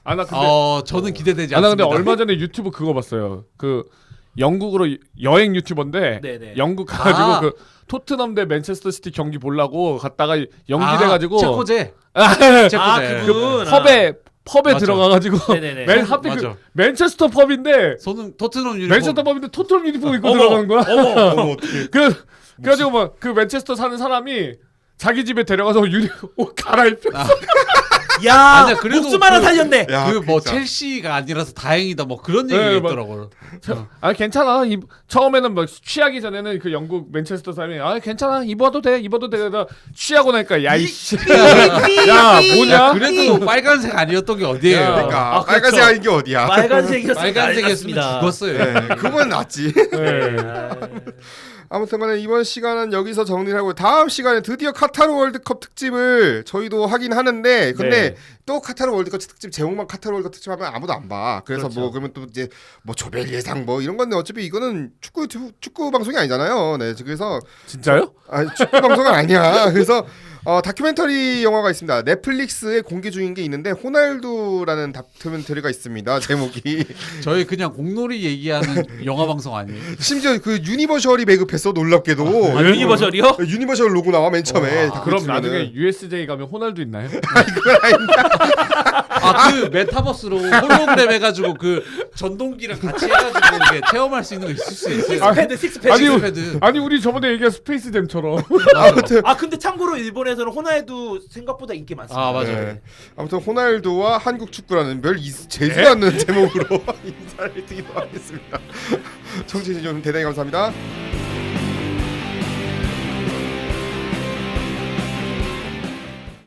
[SPEAKER 2] 나 근데
[SPEAKER 3] 저는 기대되지
[SPEAKER 2] 나
[SPEAKER 3] 않습니다.
[SPEAKER 2] 근데 얼마 전에 유튜브 그거 봤어요. 그 영국으로 여행 유튜버인데
[SPEAKER 4] 네네.
[SPEAKER 2] 영국 가가지고 그 토트넘 대 맨체스터 시티 경기 보려고 갔다가 연기돼가지고
[SPEAKER 3] 체코제.
[SPEAKER 4] 그분.
[SPEAKER 2] 펍에
[SPEAKER 3] 맞아.
[SPEAKER 2] 들어가가지고
[SPEAKER 4] 네네네.
[SPEAKER 2] 하필
[SPEAKER 3] 맞아.
[SPEAKER 2] 그 맨체스터 펍인데
[SPEAKER 3] 토트넘 유니폼.
[SPEAKER 2] 맨체스터 펍인데 토트넘 유니폼 입고
[SPEAKER 4] 어머.
[SPEAKER 2] 들어가는 거야.
[SPEAKER 1] 어머 어떻게?
[SPEAKER 2] 그래가지고 막 그 맨체스터 사는 사람이 자기 집에 데려가서 옷 갈아입혀.
[SPEAKER 4] 야,
[SPEAKER 3] 아니야, 그래도
[SPEAKER 4] 목숨 하나 살렸네.
[SPEAKER 1] 야,
[SPEAKER 3] 그 뭐
[SPEAKER 1] 진짜.
[SPEAKER 3] 첼시가 아니라서 다행이다 뭐 그런
[SPEAKER 2] 네,
[SPEAKER 3] 얘기가
[SPEAKER 2] 맞-
[SPEAKER 3] 있더라고요.
[SPEAKER 2] 괜찮아. 처음에는 막 취하기 전에는 그 영국 맨체스터 사람이 괜찮아 입어도 돼. 그러다 취하고 나니까 야이씨. 야 뭐냐?
[SPEAKER 3] 그래도 빨간색 아니었던 게 어디예요?
[SPEAKER 2] 야.
[SPEAKER 1] 그러니까
[SPEAKER 4] 그렇죠.
[SPEAKER 1] 빨간색 아닌 게 어디야?
[SPEAKER 4] 빨간색이었으면
[SPEAKER 3] 빨간색이었으면 죽었어요.
[SPEAKER 1] 네, 그건 낫지.
[SPEAKER 2] 네.
[SPEAKER 1] 아무튼간에 이번 시간은 여기서 정리를 하고 다음 시간에 드디어 카타르 월드컵 특집을 저희도 하긴 하는데 근데
[SPEAKER 2] 네.
[SPEAKER 1] 또 카타르 월드컵 특집 제목만 카타르 월드컵 특집 하면 아무도 안 봐. 그래서
[SPEAKER 2] 그렇죠.
[SPEAKER 1] 뭐 그러면 또 이제 뭐 조별 예상 뭐 이런 건데 어차피 이거는 축구 방송이 아니잖아요. 네, 그래서
[SPEAKER 2] 진짜요?
[SPEAKER 1] 축구 방송은 아니야. 그래서 다큐멘터리 영화가 있습니다. 넷플릭스에 공개 중인 게 있는데 호날두라는 다큐멘터리가 있습니다. 제목이
[SPEAKER 3] 저희 그냥 공놀이 얘기하는 영화 방송 아니에요?
[SPEAKER 1] 심지어 그 유니버셜이 배급했어 놀랍게도.
[SPEAKER 4] 유니버셜이요?
[SPEAKER 1] 유니버셜 로고 나와 맨 처음에. 다큐
[SPEAKER 2] 그럼
[SPEAKER 1] 치면은.
[SPEAKER 2] 나중에 USJ 가면 호날두 있나요?
[SPEAKER 3] 아 그 메타버스로 홀로그램 해가지고 그 전동기랑 같이 해가지고 이게 체험할 수 있는 거 있을 수 있어요.
[SPEAKER 4] 식스패드.
[SPEAKER 2] 아니,
[SPEAKER 3] 식스패드.
[SPEAKER 2] 아니 우리 저번에 얘기한 스페이스잼처럼.
[SPEAKER 1] 아무튼
[SPEAKER 4] 근데 참고로 일본에서는 호날두 생각보다 인기 많습니다.
[SPEAKER 3] 아 맞아요.
[SPEAKER 1] 네. 아무튼 호날두와 한국 축구라는 별 재수 않는 제목으로 인사를 드리도록 하겠습니다. 청취해주셔서 대단히 감사합니다.